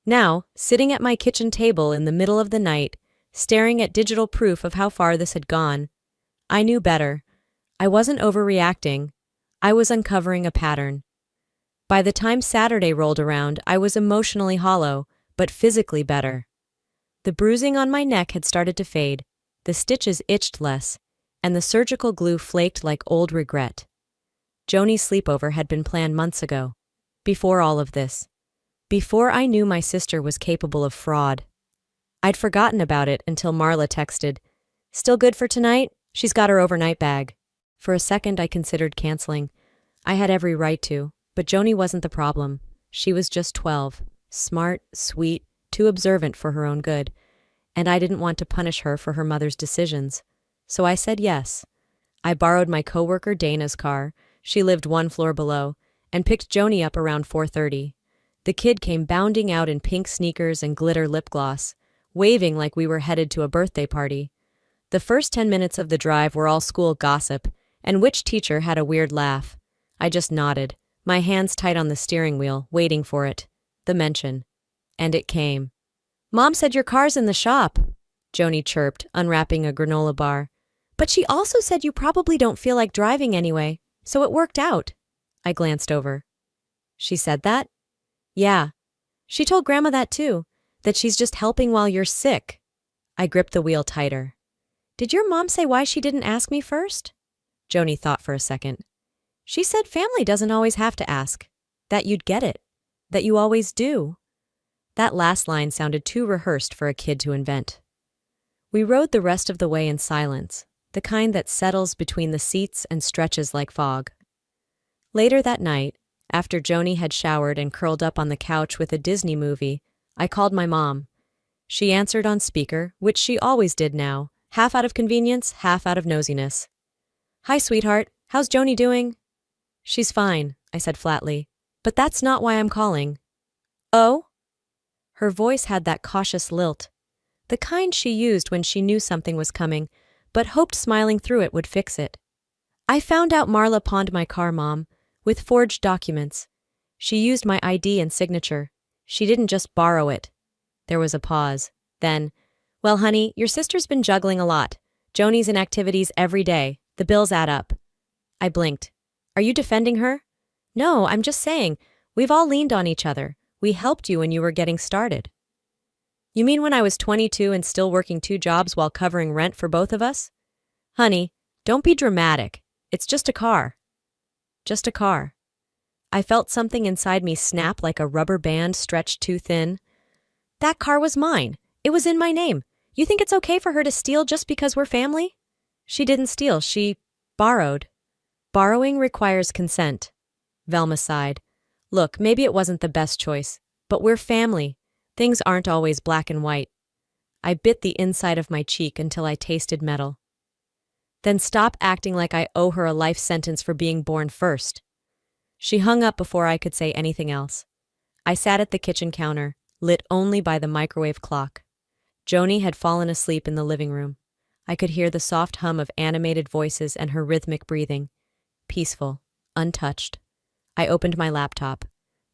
Now, sitting at my kitchen table in the middle of the night, staring at digital proof of how far this had gone, I knew better. I wasn't overreacting. I was uncovering a pattern. By the time Saturday rolled around, I was emotionally hollow, but physically better. The bruising on my neck had started to fade, the stitches itched less, and the surgical glue flaked like old regret. Joni's sleepover had been planned months ago, before all of this, before I knew my sister was capable of fraud. I'd forgotten about it until Marla texted, "Still good for tonight? She's got her overnight bag." For a second I considered canceling. I had every right to, but Joni wasn't the problem. She was just 12, smart, sweet, too observant for her own good, and I didn't want to punish her for her mother's decisions. So I said yes. I borrowed my coworker Dana's car, she lived one floor below, and picked Joni up around 4:30. The kid came bounding out in pink sneakers and glitter lip gloss, waving like we were headed to a birthday party. The first 10 minutes of the drive were all school gossip, and which teacher had a weird laugh. I just nodded, my hands tight on the steering wheel, waiting for it. The mention. And it came. "Mom said your car's in the shop," Joni chirped, unwrapping a granola bar. "But she also said you probably don't feel like driving anyway, so it worked out." I glanced over. "She said that?" "Yeah." She told Grandma that too, that she's just helping while you're sick. I gripped the wheel tighter. Did your mom say why she didn't ask me first? Joni thought for a second. She said family doesn't always have to ask. That you'd get it. That you always do. That last line sounded too rehearsed for a kid to invent. We rode the rest of the way in silence, the kind that settles between the seats and stretches like fog. Later that night, after Joni had showered and curled up on the couch with a Disney movie, I called my mom. She answered on speaker, which she always did now, half out of convenience, half out of nosiness. Hi, sweetheart. How's Joni doing? She's fine, I said flatly. But that's not why I'm calling. Oh? Her voice had that cautious lilt, the kind she used when she knew something was coming, but hoped smiling through it would fix it. I found out Marla pawned my car, Mom, with forged documents. She used my ID and signature. She didn't just borrow it. There was a pause. Then, well, honey, your sister's been juggling a lot. Joni's in activities every day. The bills add up. I blinked. Are you defending her? No, I'm just saying, we've all leaned on each other. We helped you when you were getting started. You mean when I was 22 and still working 2 jobs while covering rent for both of us? Honey, don't be dramatic. It's just a car. Just a car. I felt something inside me snap like a rubber band stretched too thin. That car was mine. It was in my name. You think it's okay for her to steal just because we're family? She didn't steal. She borrowed. Borrowing requires consent. Velma sighed. Look, maybe it wasn't the best choice, but we're family. Things aren't always black and white. I bit the inside of my cheek until I tasted metal. Then stop acting like I owe her a life sentence for being born first. She hung up before I could say anything else. I sat at the kitchen counter, lit only by the microwave clock. Joni had fallen asleep in the living room. I could hear the soft hum of animated voices and her rhythmic breathing. Peaceful, untouched. I opened my laptop.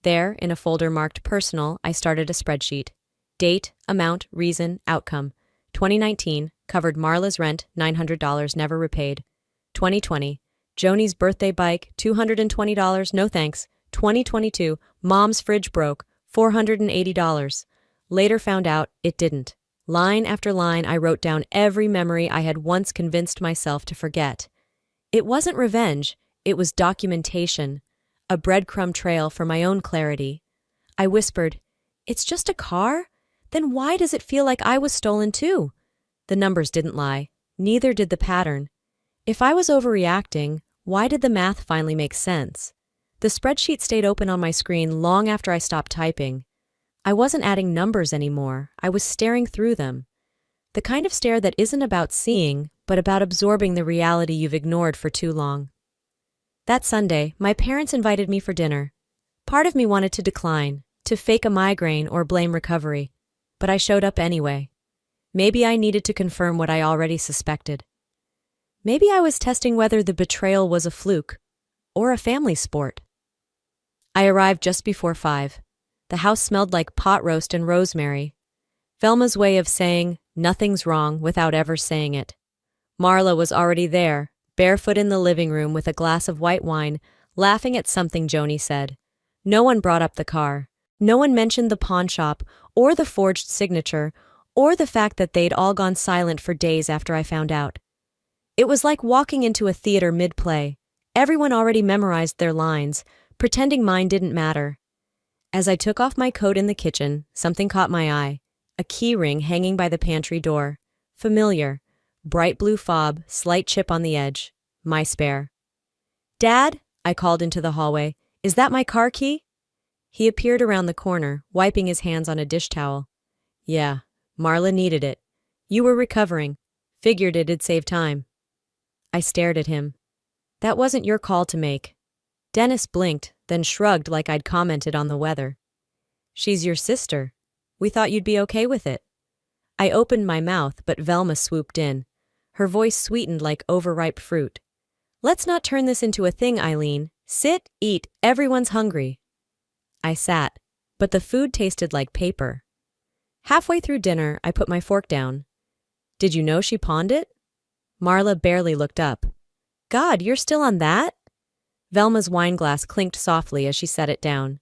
There, in a folder marked Personal, I started a spreadsheet. Date, amount, reason, outcome. 2019, covered Marla's rent, $900, never repaid. 2020, Joni's birthday bike, $220, no thanks. 2022, Mom's fridge broke, $480. Later found out it didn't. Line after line, I wrote down every memory I had once convinced myself to forget. It wasn't revenge, it was documentation. A breadcrumb trail for my own clarity. I whispered, It's just a car? Then why does it feel like I was stolen too? The numbers didn't lie. Neither did the pattern. If I was overreacting, why did the math finally make sense? The spreadsheet stayed open on my screen long after I stopped typing. I wasn't adding numbers anymore. I was staring through them. The kind of stare that isn't about seeing, but about absorbing the reality you've ignored for too long. That Sunday, my parents invited me for dinner. Part of me wanted to decline, to fake a migraine or blame recovery, but I showed up anyway. Maybe I needed to confirm what I already suspected. Maybe I was testing whether the betrayal was a fluke or a family sport. I arrived just before 5. The house smelled like pot roast and rosemary. Velma's way of saying, nothing's wrong without ever saying it. Marla was already there, barefoot in the living room with a glass of white wine, laughing at something Joni said. No one brought up the car. No one mentioned the pawn shop, or the forged signature, or the fact that they'd all gone silent for days after I found out. It was like walking into a theater mid-play. Everyone already memorized their lines, pretending mine didn't matter. As I took off my coat in the kitchen, something caught my eye. A key ring hanging by the pantry door. Familiar. Bright blue fob, slight chip on the edge. My spare. Dad, I called into the hallway, is that my car key? He appeared around the corner, wiping his hands on a dish towel. Yeah, Marla needed it. You were recovering. Figured it'd save time. I stared at him. That wasn't your call to make. Dennis blinked, then shrugged like I'd commented on the weather. She's your sister. We thought you'd be okay with it. I opened my mouth, but Velma swooped in. Her voice sweetened like overripe fruit. Let's not turn this into a thing, Eileen. Sit, eat, everyone's hungry. I sat, but the food tasted like paper. Halfway through dinner, I put my fork down. Did you know she pawned it? Marla barely looked up. God, you're still on that? Velma's wine glass clinked softly as she set it down.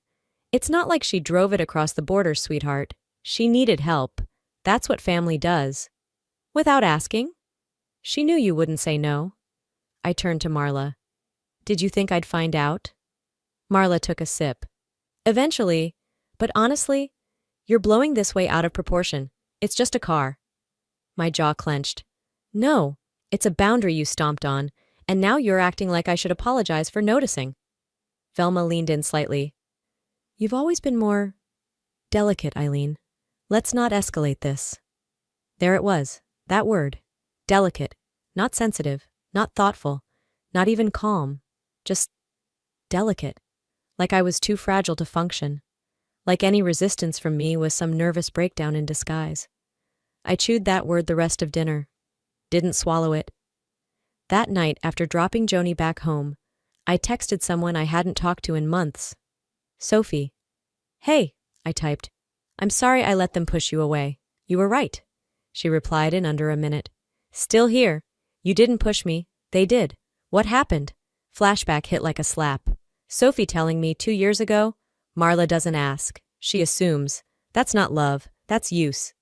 It's not like she drove it across the border, sweetheart. She needed help. That's what family does. Without asking? She knew you wouldn't say no. I turned to Marla. Did you think I'd find out? Marla took a sip. Eventually, but honestly, you're blowing this way out of proportion. It's just a car. My jaw clenched. No, it's a boundary you stomped on, and now you're acting like I should apologize for noticing. Velma leaned in slightly. You've always been more delicate, Eileen. Let's not escalate this. There it was, that word. Delicate, not sensitive, not thoughtful, not even calm. Just delicate. Like I was too fragile to function. Like any resistance from me was some nervous breakdown in disguise. I chewed that word the rest of dinner. Didn't swallow it. That night, after dropping Joni back home, I texted someone I hadn't talked to in months. Sophie. Hey, I typed. I'm sorry I let them push you away. You were right. She replied in under a minute. Still here. You didn't push me. They did. What happened? Flashback hit like a slap. Sophie telling me 2 years ago, Marla doesn't ask. She assumes. That's not love. That's use.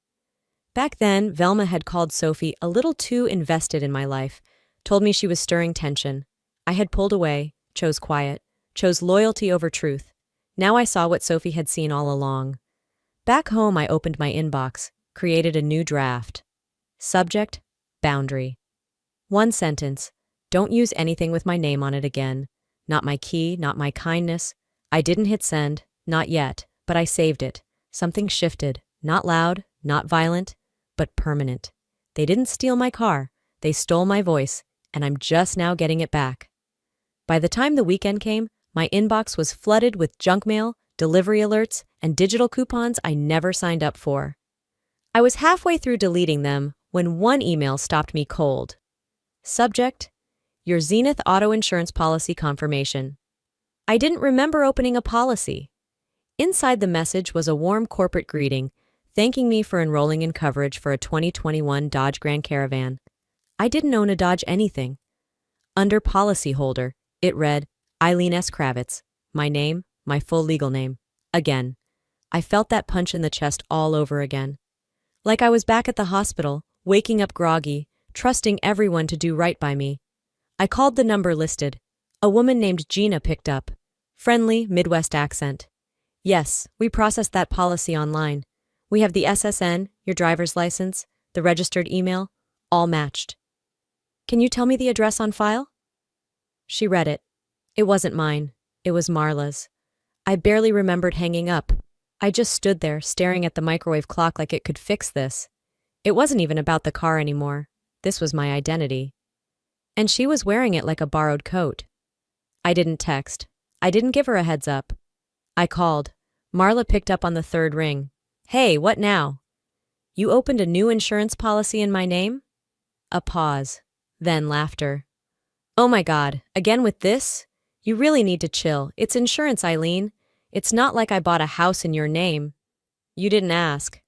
Back then, Velma had called Sophie a little too invested in my life, told me she was stirring tension. I had pulled away, chose quiet, chose loyalty over truth. Now I saw what Sophie had seen all along. Back home, I opened my inbox, created a new draft. Subject, boundary. One sentence. Don't use anything with my name on it again. Not my key, not my kindness. I didn't hit send, not yet, but I saved it. Something shifted, not loud, not violent, but permanent. They didn't steal my car, they stole my voice, and I'm just now getting it back. By the time the weekend came, my inbox was flooded with junk mail, delivery alerts, and digital coupons I never signed up for. I was halfway through deleting them when one email stopped me cold. Subject, your Zenith auto insurance policy confirmation. I didn't remember opening a policy. Inside the message was a warm corporate greeting, thanking me for enrolling in coverage for a 2021 Dodge Grand Caravan. I didn't own a Dodge anything. Under policyholder, it read, Eileen S. Kravitz, my name, my full legal name. Again. I felt that punch in the chest all over again. Like I was back at the hospital, waking up groggy, trusting everyone to do right by me. I called the number listed. A woman named Gina picked up. Friendly, Midwest accent. Yes, we processed that policy online. We have the SSN, your driver's license, the registered email, all matched. Can you tell me the address on file? She read it. It wasn't mine. It was Marla's. I barely remembered hanging up. I just stood there, staring at the microwave clock like it could fix this. It wasn't even about the car anymore. This was my identity. And she was wearing it like a borrowed coat. I didn't text. I didn't give her a heads up. I called. Marla picked up on the third ring. Hey, what now? You opened a new insurance policy in my name? A pause. Then laughter. Oh my God, again with this? You really need to chill. It's insurance, Eileen. It's not like I bought a house in your name. You didn't ask.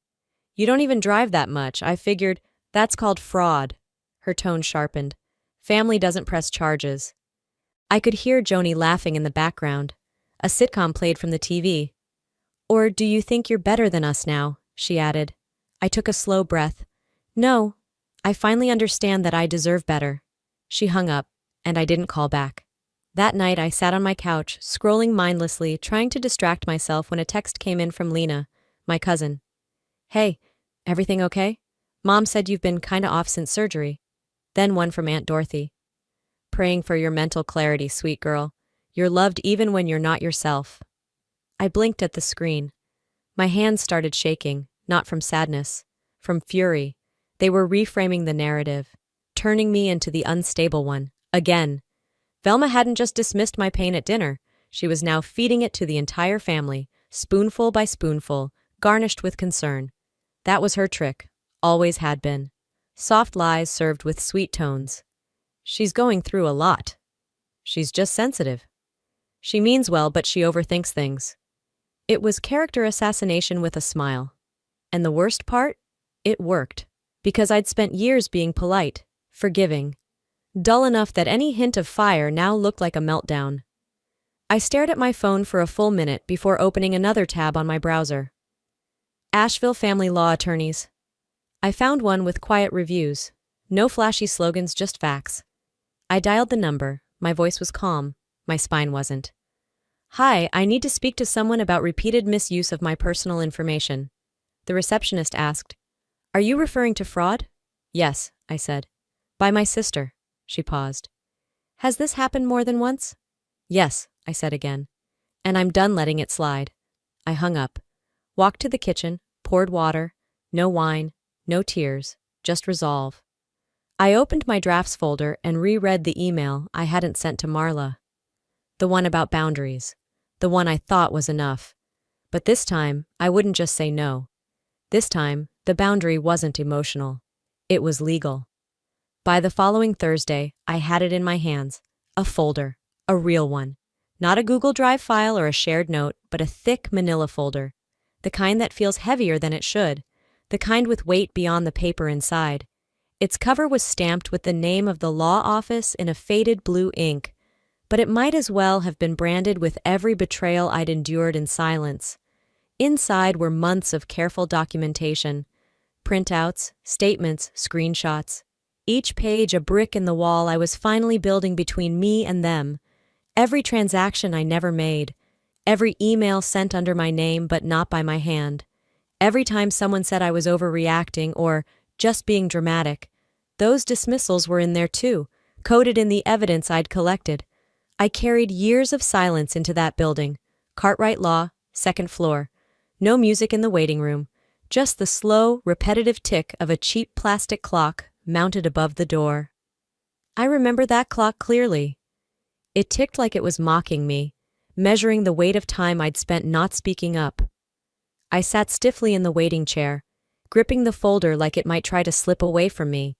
You don't even drive that much. I figured that's called fraud. Her tone sharpened. Family doesn't press charges. I could hear Joni laughing in the background. A sitcom played from the TV. Or do you think you're better than us now? She added. I took a slow breath. No, I finally understand that I deserve better. She hung up, and I didn't call back. That night I sat on my couch, scrolling mindlessly, trying to distract myself when a text came in from Lena, my cousin. Hey, everything okay? Mom said you've been kinda off since surgery. Then one from Aunt Dorothy. Praying for your mental clarity, sweet girl. You're loved even when you're not yourself. I blinked at the screen. My hands started shaking, not from sadness, from fury. They were reframing the narrative, turning me into the unstable one, again. Velma hadn't just dismissed my pain at dinner. She was now feeding it to the entire family, spoonful by spoonful, garnished with concern. That was her trick, always had been. Soft lies served with sweet tones. She's going through a lot. She's just sensitive. She means well, but she overthinks things. It was character assassination with a smile. And the worst part? It worked. Because I'd spent years being polite, forgiving. Dull enough that any hint of fire now looked like a meltdown. I stared at my phone for a full minute before opening another tab on my browser. Asheville Family Law Attorneys. I found one with quiet reviews. No flashy slogans, just facts. I dialed the number. My voice was calm. My spine wasn't. "Hi, I need to speak to someone about repeated misuse of my personal information." The receptionist asked, "Are you referring to fraud?" "Yes," I said. "By my sister." She paused. "Has this happened more than once?" "Yes," I said again. "And I'm done letting it slide." I hung up, walked to the kitchen, poured water. No wine, no tears, just resolve. I opened my drafts folder and reread the email I hadn't sent to Marla. The one about boundaries. The one I thought was enough. But this time, I wouldn't just say no. This time, the boundary wasn't emotional. It was legal. By the following Thursday, I had it in my hands. A folder. A real one. Not a Google Drive file or a shared note, but a thick manila folder. The kind that feels heavier than it should. The kind with weight beyond the paper inside. Its cover was stamped with the name of the law office in a faded blue ink, but it might as well have been branded with every betrayal I'd endured in silence. Inside were months of careful documentation, printouts, statements, screenshots. Each page a brick in the wall I was finally building between me and them. Every transaction I never made. Every email sent under my name but not by my hand. Every time someone said I was overreacting or just being dramatic. Those dismissals were in there too, coded in the evidence I'd collected. I carried years of silence into that building. Cartwright Law, second floor. No music in the waiting room. Just the slow, repetitive tick of a cheap plastic clock mounted above the door. I remember that clock clearly. It ticked like it was mocking me, measuring the weight of time I'd spent not speaking up. I sat stiffly in the waiting chair, gripping the folder like it might try to slip away from me.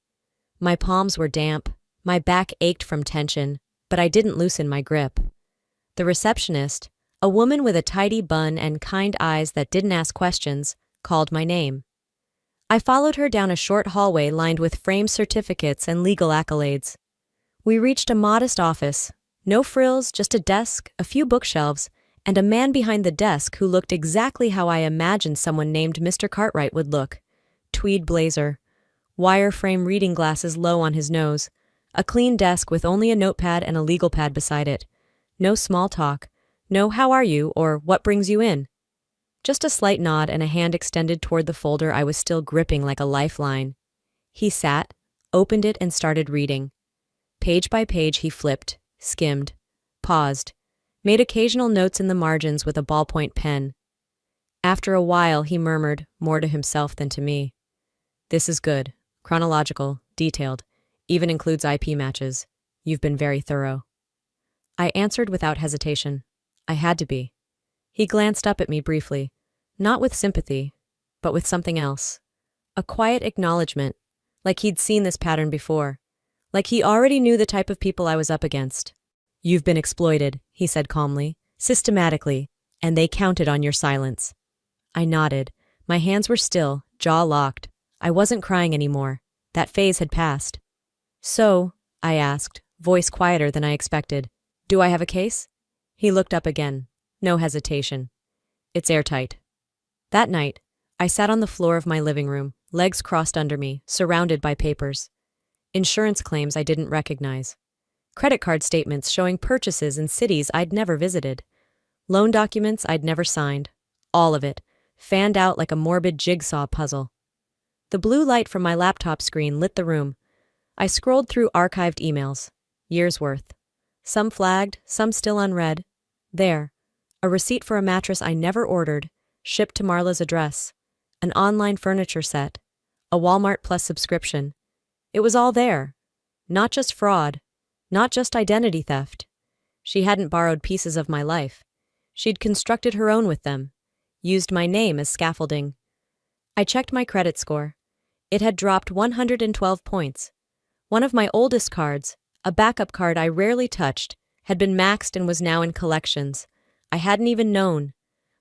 My palms were damp, my back ached from tension, but I didn't loosen my grip. The receptionist, a woman with a tidy bun and kind eyes that didn't ask questions, called my name. I followed her down a short hallway lined with framed certificates and legal accolades. We reached a modest office. No frills, just a desk, a few bookshelves, and a man behind the desk who looked exactly how I imagined someone named Mr. Cartwright would look. Tweed blazer, wire-frame reading glasses low on his nose, a clean desk with only a notepad and a legal pad beside it. No small talk, no "how are you" or "what brings you in?" Just a slight nod and a hand extended toward the folder I was still gripping like a lifeline. He sat, opened it and started reading. Page by page he flipped, skimmed, paused, made occasional notes in the margins with a ballpoint pen. After a while he murmured, more to himself than to me. "This is good, chronological, detailed, even includes IP matches. You've been very thorough." I answered without hesitation. I had to be. He glanced up at me briefly, not with sympathy, but with something else. A quiet acknowledgement, like he'd seen this pattern before, like he already knew the type of people I was up against. "You've been exploited," he said calmly, "systematically, and they counted on your silence." I nodded. My hands were still, jaw locked. I wasn't crying anymore. That phase had passed. "So," I asked, voice quieter than I expected, "do I have a case?" He looked up again. No hesitation. "It's airtight." That night, I sat on the floor of my living room, legs crossed under me, surrounded by papers. Insurance claims I didn't recognize. Credit card statements showing purchases in cities I'd never visited. Loan documents I'd never signed. All of it, fanned out like a morbid jigsaw puzzle. The blue light from my laptop screen lit the room. I scrolled through archived emails. Years' worth. Some flagged, some still unread. There. A receipt for a mattress I never ordered, shipped to Marla's address. An online furniture set. A Walmart Plus subscription. It was all there. Not just fraud. Not just identity theft. She hadn't borrowed pieces of my life. She'd constructed her own with them. Used my name as scaffolding. I checked my credit score. It had dropped 112 points. One of my oldest cards, a backup card I rarely touched, had been maxed and was now in collections. I hadn't even known.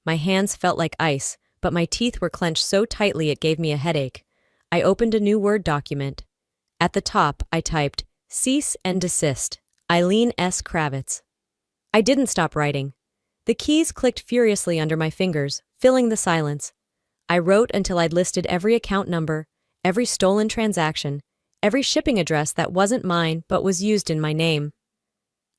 My hands felt like ice, but my teeth were clenched so tightly it gave me a headache. I opened a new Word document. At the top, I typed, "Cease and desist, Eileen S. Kravitz." I didn't stop writing. The keys clicked furiously under my fingers, filling the silence. I wrote until I'd listed every account number, every stolen transaction, every shipping address that wasn't mine but was used in my name.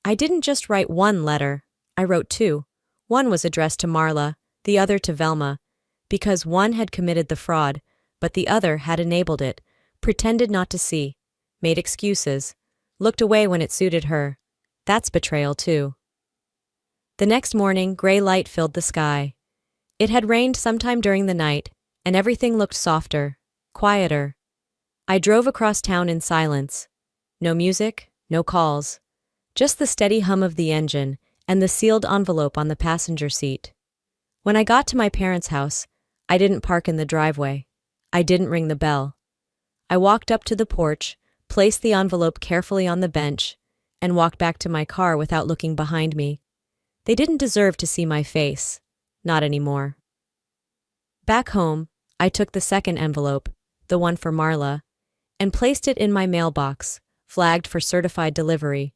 I didn't just write one letter, I wrote two. One was addressed to Marla, the other to Velma, because one had committed the fraud, but the other had enabled it, pretended not to see, made excuses, looked away when it suited her. That's betrayal too. The next morning, gray light filled the sky. It had rained sometime during the night, and everything looked softer, quieter. I drove across town in silence. No music, no calls. Just the steady hum of the engine and the sealed envelope on the passenger seat. When I got to my parents' house, I didn't park in the driveway. I didn't ring the bell. I walked up to the porch, placed the envelope carefully on the bench, and walked back to my car without looking behind me. They didn't deserve to see my face. Not anymore. Back home, I took the second envelope, the one for Marla, and placed it in my mailbox, flagged for certified delivery.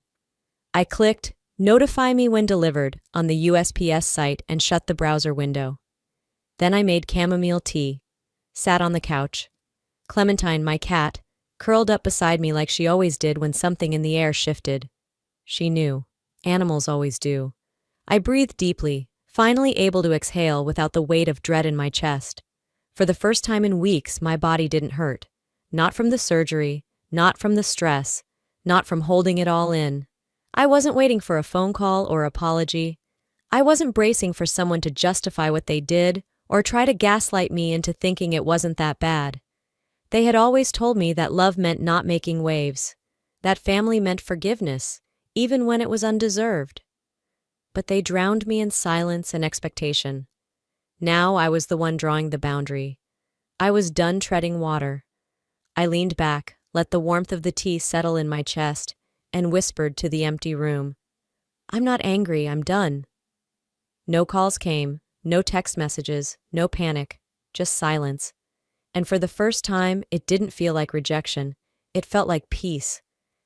I clicked "Notify me when delivered" on the USPS site and shut the browser window. Then I made chamomile tea, sat on the couch. Clementine, my cat, curled up beside me like she always did when something in the air shifted. She knew. Animals always do. I breathed deeply, finally able to exhale without the weight of dread in my chest. For the first time in weeks, my body didn't hurt. Not from the surgery, not from the stress, not from holding it all in. I wasn't waiting for a phone call or apology. I wasn't bracing for someone to justify what they did or try to gaslight me into thinking it wasn't that bad. They had always told me that love meant not making waves, that family meant forgiveness, even when it was undeserved. But they drowned me in silence and expectation. Now I was the one drawing the boundary. I was done treading water. I leaned back, let the warmth of the tea settle in my chest, and whispered to the empty room, "I'm not angry, I'm done." No calls came, no text messages, no panic, just silence. And for the first time, it didn't feel like rejection. It felt like peace.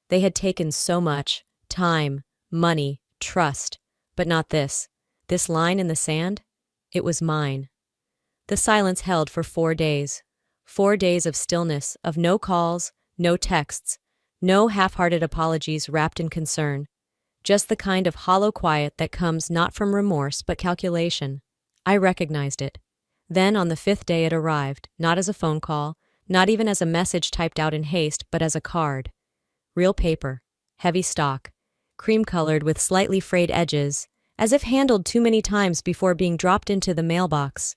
They had taken so much, time, money, trust. But not this. This line in the sand? It was mine. The silence held for 4 days. 4 days of stillness, of no calls, no texts, no half-hearted apologies wrapped in concern. Just the kind of hollow quiet that comes not from remorse but calculation. I recognized it. Then on the 5th day it arrived, not as a phone call, not even as a message typed out in haste, but as a card. Real paper, heavy stock, cream-colored with slightly frayed edges, as if handled too many times before being dropped into the mailbox.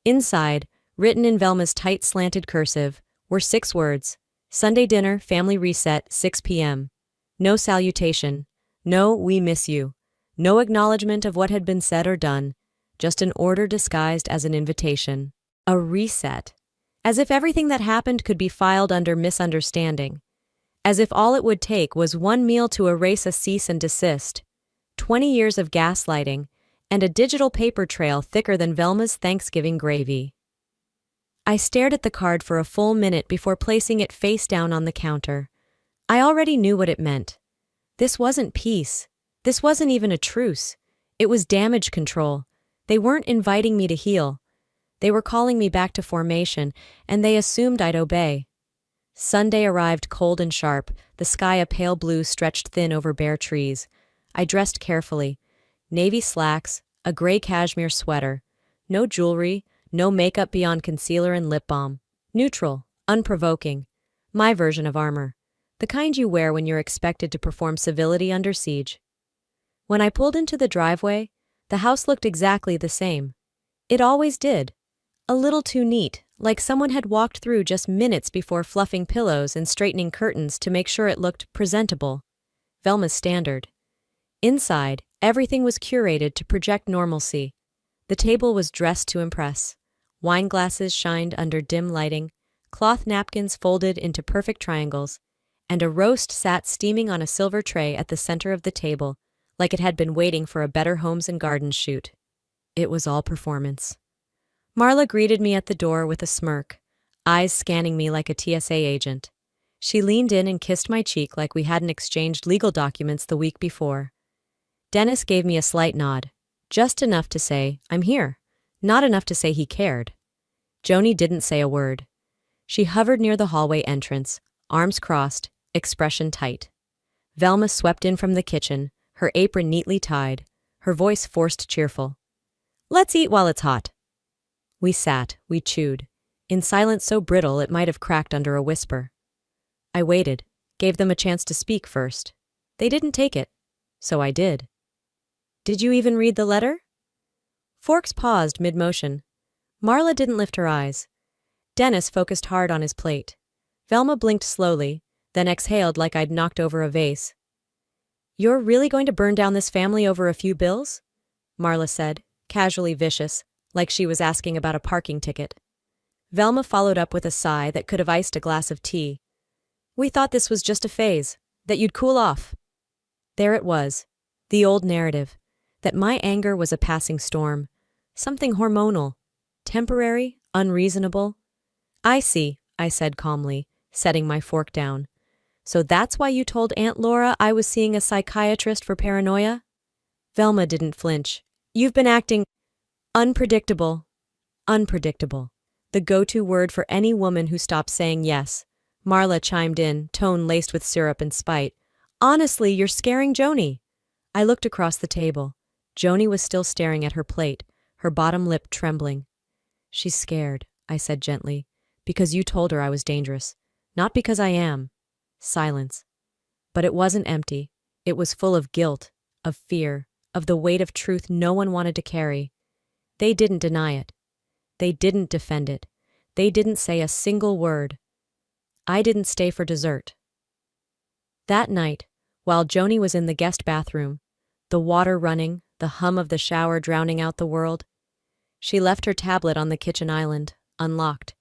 Inside, written in Velma's tight slanted cursive, were 6 words: Sunday dinner, family reset, 6 p.m. No salutation. No "we miss you." No acknowledgement of what had been said or done. Just an order disguised as an invitation. A reset. As if everything that happened could be filed under misunderstanding. As if all it would take was one meal to erase a cease and desist. 20 years of gaslighting, and a digital paper trail thicker than Velma's Thanksgiving gravy. I stared at the card for a full minute before placing it face down on the counter. I already knew what it meant. This wasn't peace. This wasn't even a truce. It was damage control. They weren't inviting me to heal. They were calling me back to formation, and they assumed I'd obey. Sunday arrived cold and sharp, the sky a pale blue stretched thin over bare trees. I dressed carefully. Navy slacks, a gray cashmere sweater. No jewelry, no makeup beyond concealer and lip balm. Neutral, unprovoking. My version of armor. The kind you wear when you're expected to perform civility under siege. When I pulled into the driveway, the house looked exactly the same. It always did. A little too neat, like someone had walked through just minutes before fluffing pillows and straightening curtains to make sure it looked presentable. Velma's standard. Inside, everything was curated to project normalcy. The table was dressed to impress. Wine glasses shined under dim lighting, cloth napkins folded into perfect triangles, and a roast sat steaming on a silver tray at the center of the table, like it had been waiting for a Better Homes and Gardens shoot. It was all performance. Marla greeted me at the door with a smirk, eyes scanning me like a TSA agent. She leaned in and kissed my cheek like we hadn't exchanged legal documents the week before. Dennis gave me a slight nod, just enough to say, "I'm here," not enough to say he cared. Joni didn't say a word. She hovered near the hallway entrance, arms crossed, expression tight. Velma swept in from the kitchen, her apron neatly tied, her voice forced cheerful. "Let's eat while it's hot." We sat, we chewed, in silence so brittle it might have cracked under a whisper. I waited, gave them a chance to speak first. They didn't take it, so I did. "Did you even read the letter?" Forks paused mid-motion. Marla didn't lift her eyes. Dennis focused hard on his plate. Velma blinked slowly, then exhaled like I'd knocked over a vase. "You're really going to burn down this family over a few bills?" Marla said, casually vicious, like she was asking about a parking ticket. Velma followed up with a sigh that could have iced a glass of tea. "We thought this was just a phase, that you'd cool off." There it was, the old narrative, that my anger was a passing storm, something hormonal, temporary, unreasonable. "I see," I said calmly, setting my fork down. "So that's why you told Aunt Laura I was seeing a psychiatrist for paranoia?" Velma didn't flinch. "You've been acting unpredictable." Unpredictable. The go-to word for any woman who stopped saying yes. Marla chimed in, tone laced with syrup and spite. "Honestly, you're scaring Joni." I looked across the table. Joni was still staring at her plate, her bottom lip trembling. "She's scared," I said gently, "because you told her I was dangerous. Not because I am." Silence. But it wasn't empty. It was full of guilt, of fear, of the weight of truth no one wanted to carry. They didn't deny it. They didn't defend it. They didn't say a single word. I didn't stay for dessert. That night, while Joni was in the guest bathroom, the water running, the hum of the shower drowning out the world, she left her tablet on the kitchen island, unlocked.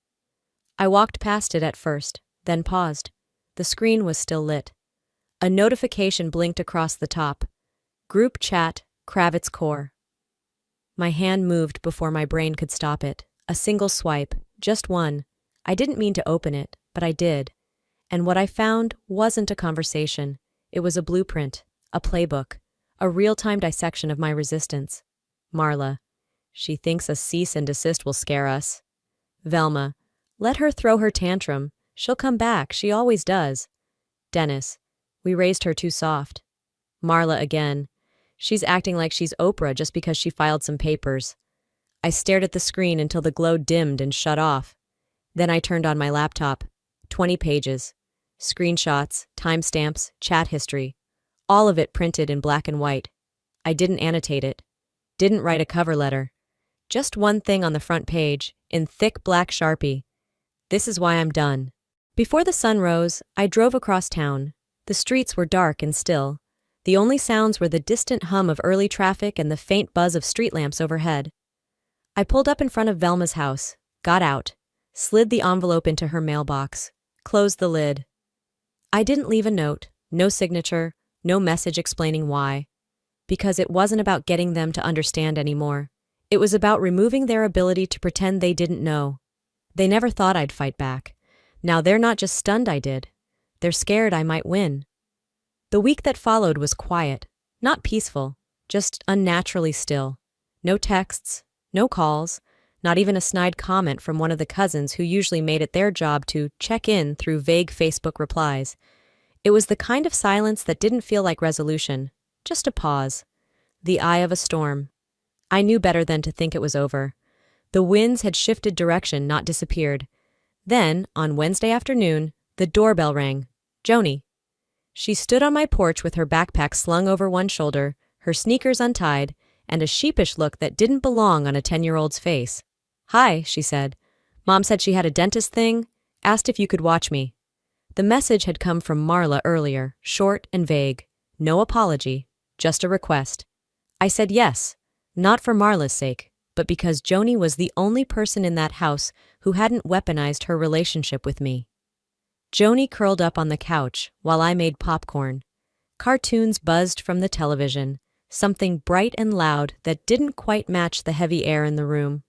I walked past it at first, then paused. The screen was still lit. A notification blinked across the top. Group chat, Kravitz Core. My hand moved before my brain could stop it. A single swipe, just one. I didn't mean to open it, but I did. And what I found wasn't a conversation. It was a blueprint, a playbook, a real-time dissection of my resistance. Marla. "She thinks a cease and desist will scare us." Velma. "Let her throw her tantrum. She'll come back, she always does." Dennis. "We raised her too soft." Marla again. "She's acting like she's Oprah just because she filed some papers." I stared at the screen until the glow dimmed and shut off. Then I turned on my laptop. 20 pages. Screenshots, timestamps, chat history. All of it printed in black and white. I didn't annotate it. Didn't write a cover letter. Just one thing on the front page, in thick black Sharpie. "This is why I'm done." Before the sun rose, I drove across town. The streets were dark and still. The only sounds were the distant hum of early traffic and the faint buzz of street lamps overhead. I pulled up in front of Velma's house, got out, slid the envelope into her mailbox, closed the lid. I didn't leave a note, no signature, no message explaining why. Because it wasn't about getting them to understand anymore. It was about removing their ability to pretend they didn't know. They never thought I'd fight back. Now they're not just stunned I did. They're scared I might win. The week that followed was quiet, not peaceful, just unnaturally still. No texts, no calls, not even a snide comment from one of the cousins who usually made it their job to check in through vague Facebook replies. It was the kind of silence that didn't feel like resolution, just a pause. The eye of a storm. I knew better than to think it was over. The winds had shifted direction, not disappeared. Then, on Wednesday afternoon, the doorbell rang. Joni. She stood on my porch with her backpack slung over one shoulder, her sneakers untied, and a sheepish look that didn't belong on a 10-year-old's face. "Hi," she said. "Mom said she had a dentist thing, asked if you could watch me." The message had come from Marla earlier, short and vague. No apology, just a request. I said yes, not for Marla's sake, but because Joni was the only person in that house who hadn't weaponized her relationship with me. Joni curled up on the couch while I made popcorn. Cartoons buzzed from the television, something bright and loud that didn't quite match the heavy air in the room.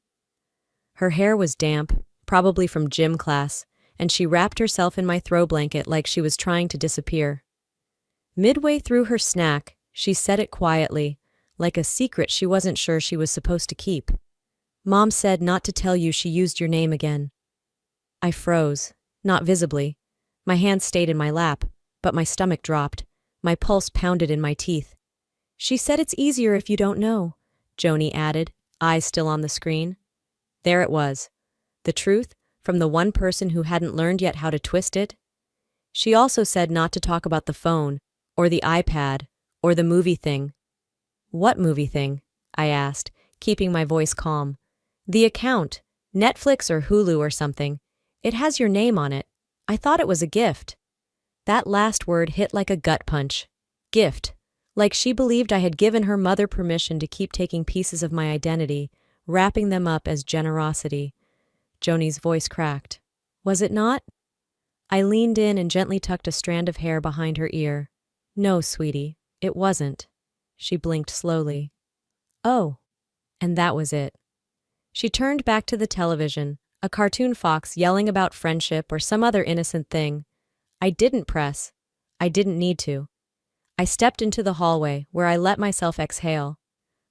Her hair was damp, probably from gym class, and she wrapped herself in my throw blanket like she was trying to disappear. Midway through her snack, She said it quietly, like a secret she wasn't sure she was supposed to keep. Mom said not to tell you she used your name again. I froze, not visibly. My hand stayed in my lap, but my stomach dropped. My pulse pounded in my teeth. She said it's easier if you don't know, Joni added, eyes still on the screen. There it was. The truth, from the one person who hadn't learned yet how to twist it. She also said not to talk about the phone, or the iPad, or the movie thing. What movie thing? I asked, keeping my voice calm. The account, Netflix or Hulu or something. It has your name on it. I thought it was a gift. That last word hit like a gut punch. Gift. Like she believed I had given her mother permission to keep taking pieces of my identity, wrapping them up as generosity. Joni's voice cracked. Was it not? I leaned in and gently tucked a strand of hair behind her ear. No, sweetie, it wasn't. She blinked slowly. Oh. And that was it. She turned back to the television, a cartoon fox yelling about friendship or some other innocent thing. I didn't press. I didn't need to. I stepped into the hallway, where I let myself exhale.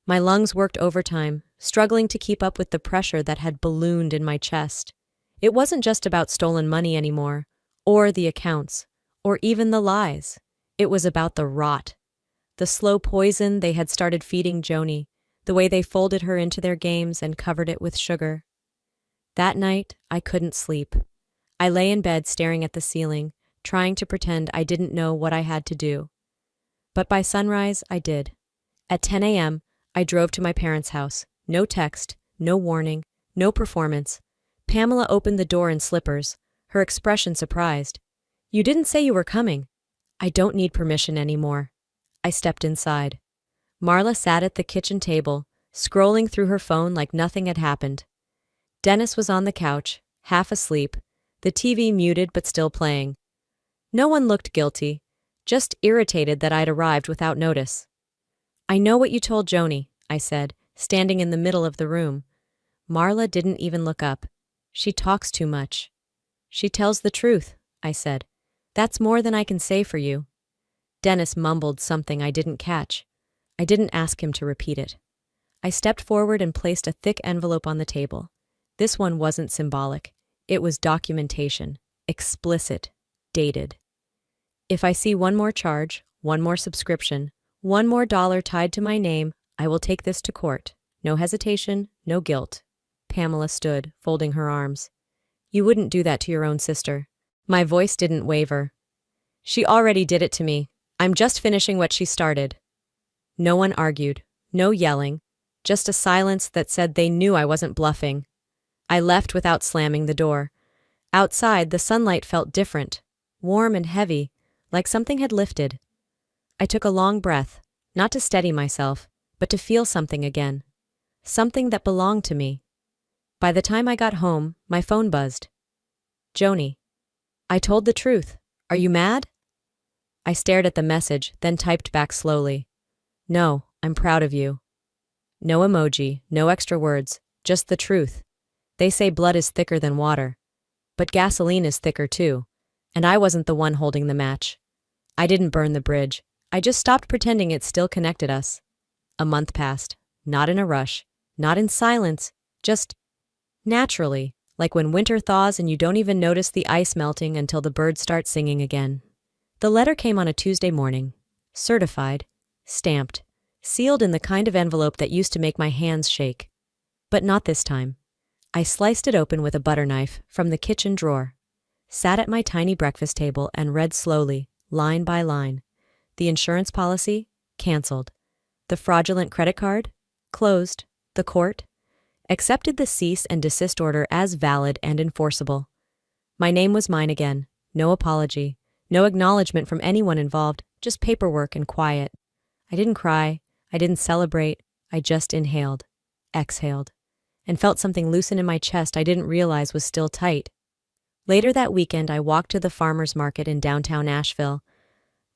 My lungs worked overtime, struggling to keep up with the pressure that had ballooned in my chest. It wasn't just about stolen money anymore, or the accounts, or even the lies. It was about the rot. The slow poison they had started feeding Joni, the way they folded her into their games and covered it with sugar. That night, I couldn't sleep. I lay in bed staring at the ceiling, trying to pretend I didn't know what I had to do. But by sunrise, I did. At 10 a.m., I drove to my parents' house. No text, no warning, no performance. Pamela opened the door in slippers, her expression surprised. You didn't say you were coming. I don't need permission anymore. I stepped inside. Marla sat at the kitchen table, scrolling through her phone like nothing had happened. Dennis was on the couch, half asleep, the TV muted but still playing. No one looked guilty, just irritated that I'd arrived without notice. I know what you told Joni, I said, standing in the middle of the room. Marla didn't even look up. She talks too much. She tells the truth, I said. That's more than I can say for you. Dennis mumbled something I didn't catch. I didn't ask him to repeat it. I stepped forward and placed a thick envelope on the table. This one wasn't symbolic. It was documentation, explicit, dated. If I see one more charge, one more subscription, one more dollar tied to my name, I will take this to court. No hesitation, no guilt. Pamela stood, folding her arms. You wouldn't do that to your own sister. My voice didn't waver. She already did it to me. I'm just finishing what she started. No one argued, no yelling, just a silence that said they knew I wasn't bluffing. I left without slamming the door. Outside, the sunlight felt different, warm and heavy, like something had lifted. I took a long breath, not to steady myself, but to feel something again. Something that belonged to me. By the time I got home, my phone buzzed. Joni. I told the truth. Are you mad? I stared at the message, then typed back slowly. No, I'm proud of you. No emoji, no extra words, just the truth. They say blood is thicker than water. But gasoline is thicker too. And I wasn't the one holding the match. I didn't burn the bridge. I just stopped pretending it still connected us. A month passed. Not in a rush. Not in silence. Just naturally, like when winter thaws and you don't even notice the ice melting until the birds start singing again. The letter came on a Tuesday morning. Certified. Stamped. Sealed in the kind of envelope that used to make my hands shake. But not this time. I sliced it open with a butter knife from the kitchen drawer. Sat at my tiny breakfast table and read slowly, line by line. The insurance policy? Canceled. The fraudulent credit card? Closed. The court? Accepted the cease and desist order as valid and enforceable. My name was mine again. No apology. No acknowledgement from anyone involved, just paperwork and quiet. I didn't cry. I didn't celebrate. I just inhaled, exhaled, and felt something loosen in my chest I didn't realize was still tight. Later that weekend, I walked to the farmer's market in downtown Asheville.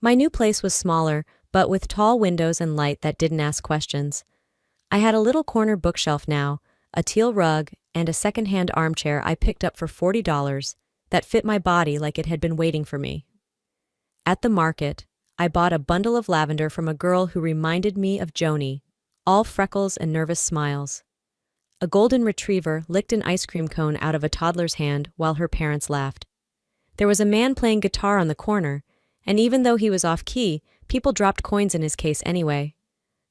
My new place was smaller, but with tall windows and light that didn't ask questions. I had a little corner bookshelf now, a teal rug, and a second-hand armchair I picked up for $40 that fit my body like it had been waiting for me. At the market, I bought a bundle of lavender from a girl who reminded me of Joni, all freckles and nervous smiles. A golden retriever licked an ice cream cone out of a toddler's hand while her parents laughed. There was a man playing guitar on the corner, and even though he was off-key, people dropped coins in his case anyway.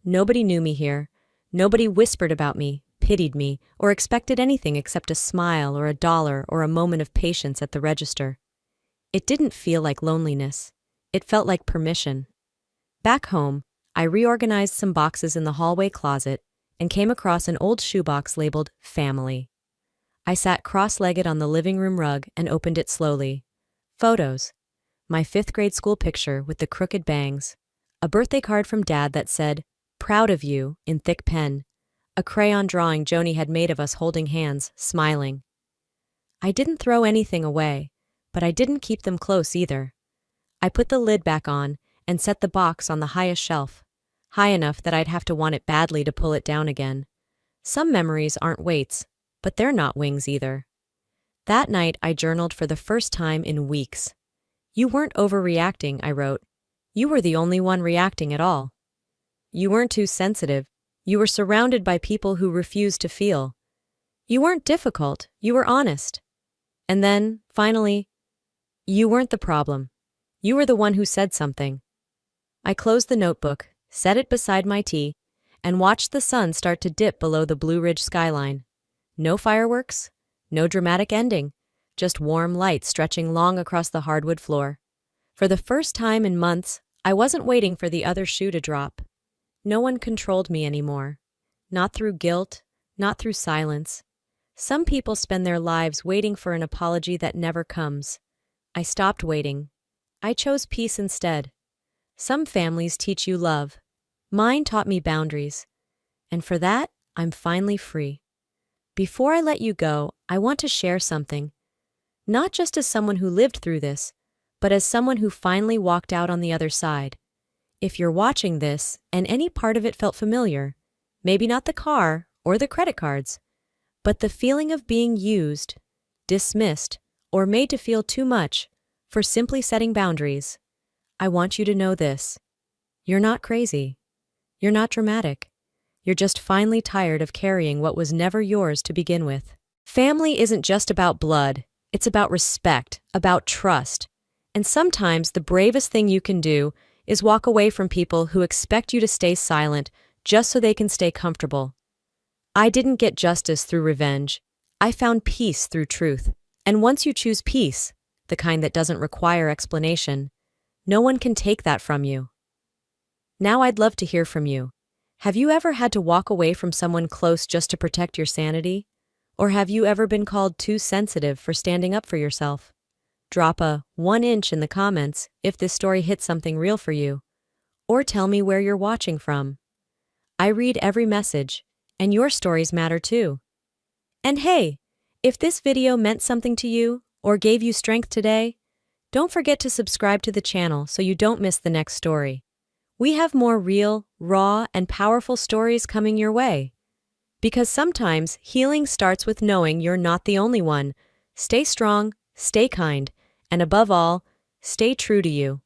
Nobody knew me here. Nobody whispered about me, pitied me, or expected anything except a smile or a dollar or a moment of patience at the register. It didn't feel like loneliness. It felt like permission. Back home, I reorganized some boxes in the hallway closet and came across an old shoebox labeled Family. I sat cross-legged on the living room rug and opened it slowly. Photos. My 5th grade school picture with the crooked bangs. A birthday card from Dad that said, "Proud of you," in thick pen. A crayon drawing Joni had made of us holding hands, smiling. I didn't throw anything away, but I didn't keep them close either. I put the lid back on and set the box on the highest shelf, high enough that I'd have to want it badly to pull it down again. Some memories aren't weights, but they're not wings either. That night I journaled for the first time in weeks. "You weren't overreacting," I wrote. "You were the only one reacting at all. You weren't too sensitive. You were surrounded by people who refused to feel. You weren't difficult. You were honest. And then, finally, you weren't the problem. You were the one who said something." I closed the notebook, set it beside my tea, and watched the sun start to dip below the Blue Ridge skyline. No fireworks, no dramatic ending, just warm light stretching long across the hardwood floor. For the first time in months, I wasn't waiting for the other shoe to drop. No one controlled me anymore. Not through guilt, not through silence. Some people spend their lives waiting for an apology that never comes. I stopped waiting. I chose peace instead. Some families teach you love. Mine taught me boundaries. And for that, I'm finally free. Before I let you go, I want to share something. Not just as someone who lived through this, but as someone who finally walked out on the other side. If you're watching this and any part of it felt familiar, maybe not the car or the credit cards, but the feeling of being used, dismissed, or made to feel too much for simply setting boundaries, I want you to know this. You're not crazy. You're not dramatic. You're just finally tired of carrying what was never yours to begin with. Family isn't just about blood. It's about respect, about trust. And sometimes the bravest thing you can do is walk away from people who expect you to stay silent just so they can stay comfortable. I didn't get justice through revenge. I found peace through truth. And once you choose peace, the kind that doesn't require explanation, no one can take that from you. Now I'd love to hear from you. Have you ever had to walk away from someone close just to protect your sanity? Or have you ever been called too sensitive for standing up for yourself? Drop a 1 inch in the comments if this story hit something real for you. Or tell me where you're watching from. I read every message, and your stories matter too. And hey, if this video meant something to you or gave you strength today, don't forget to subscribe to the channel so you don't miss the next story. We have more real, raw, and powerful stories coming your way. Because sometimes healing starts with knowing you're not the only one. Stay strong, stay kind, and above all, stay true to you.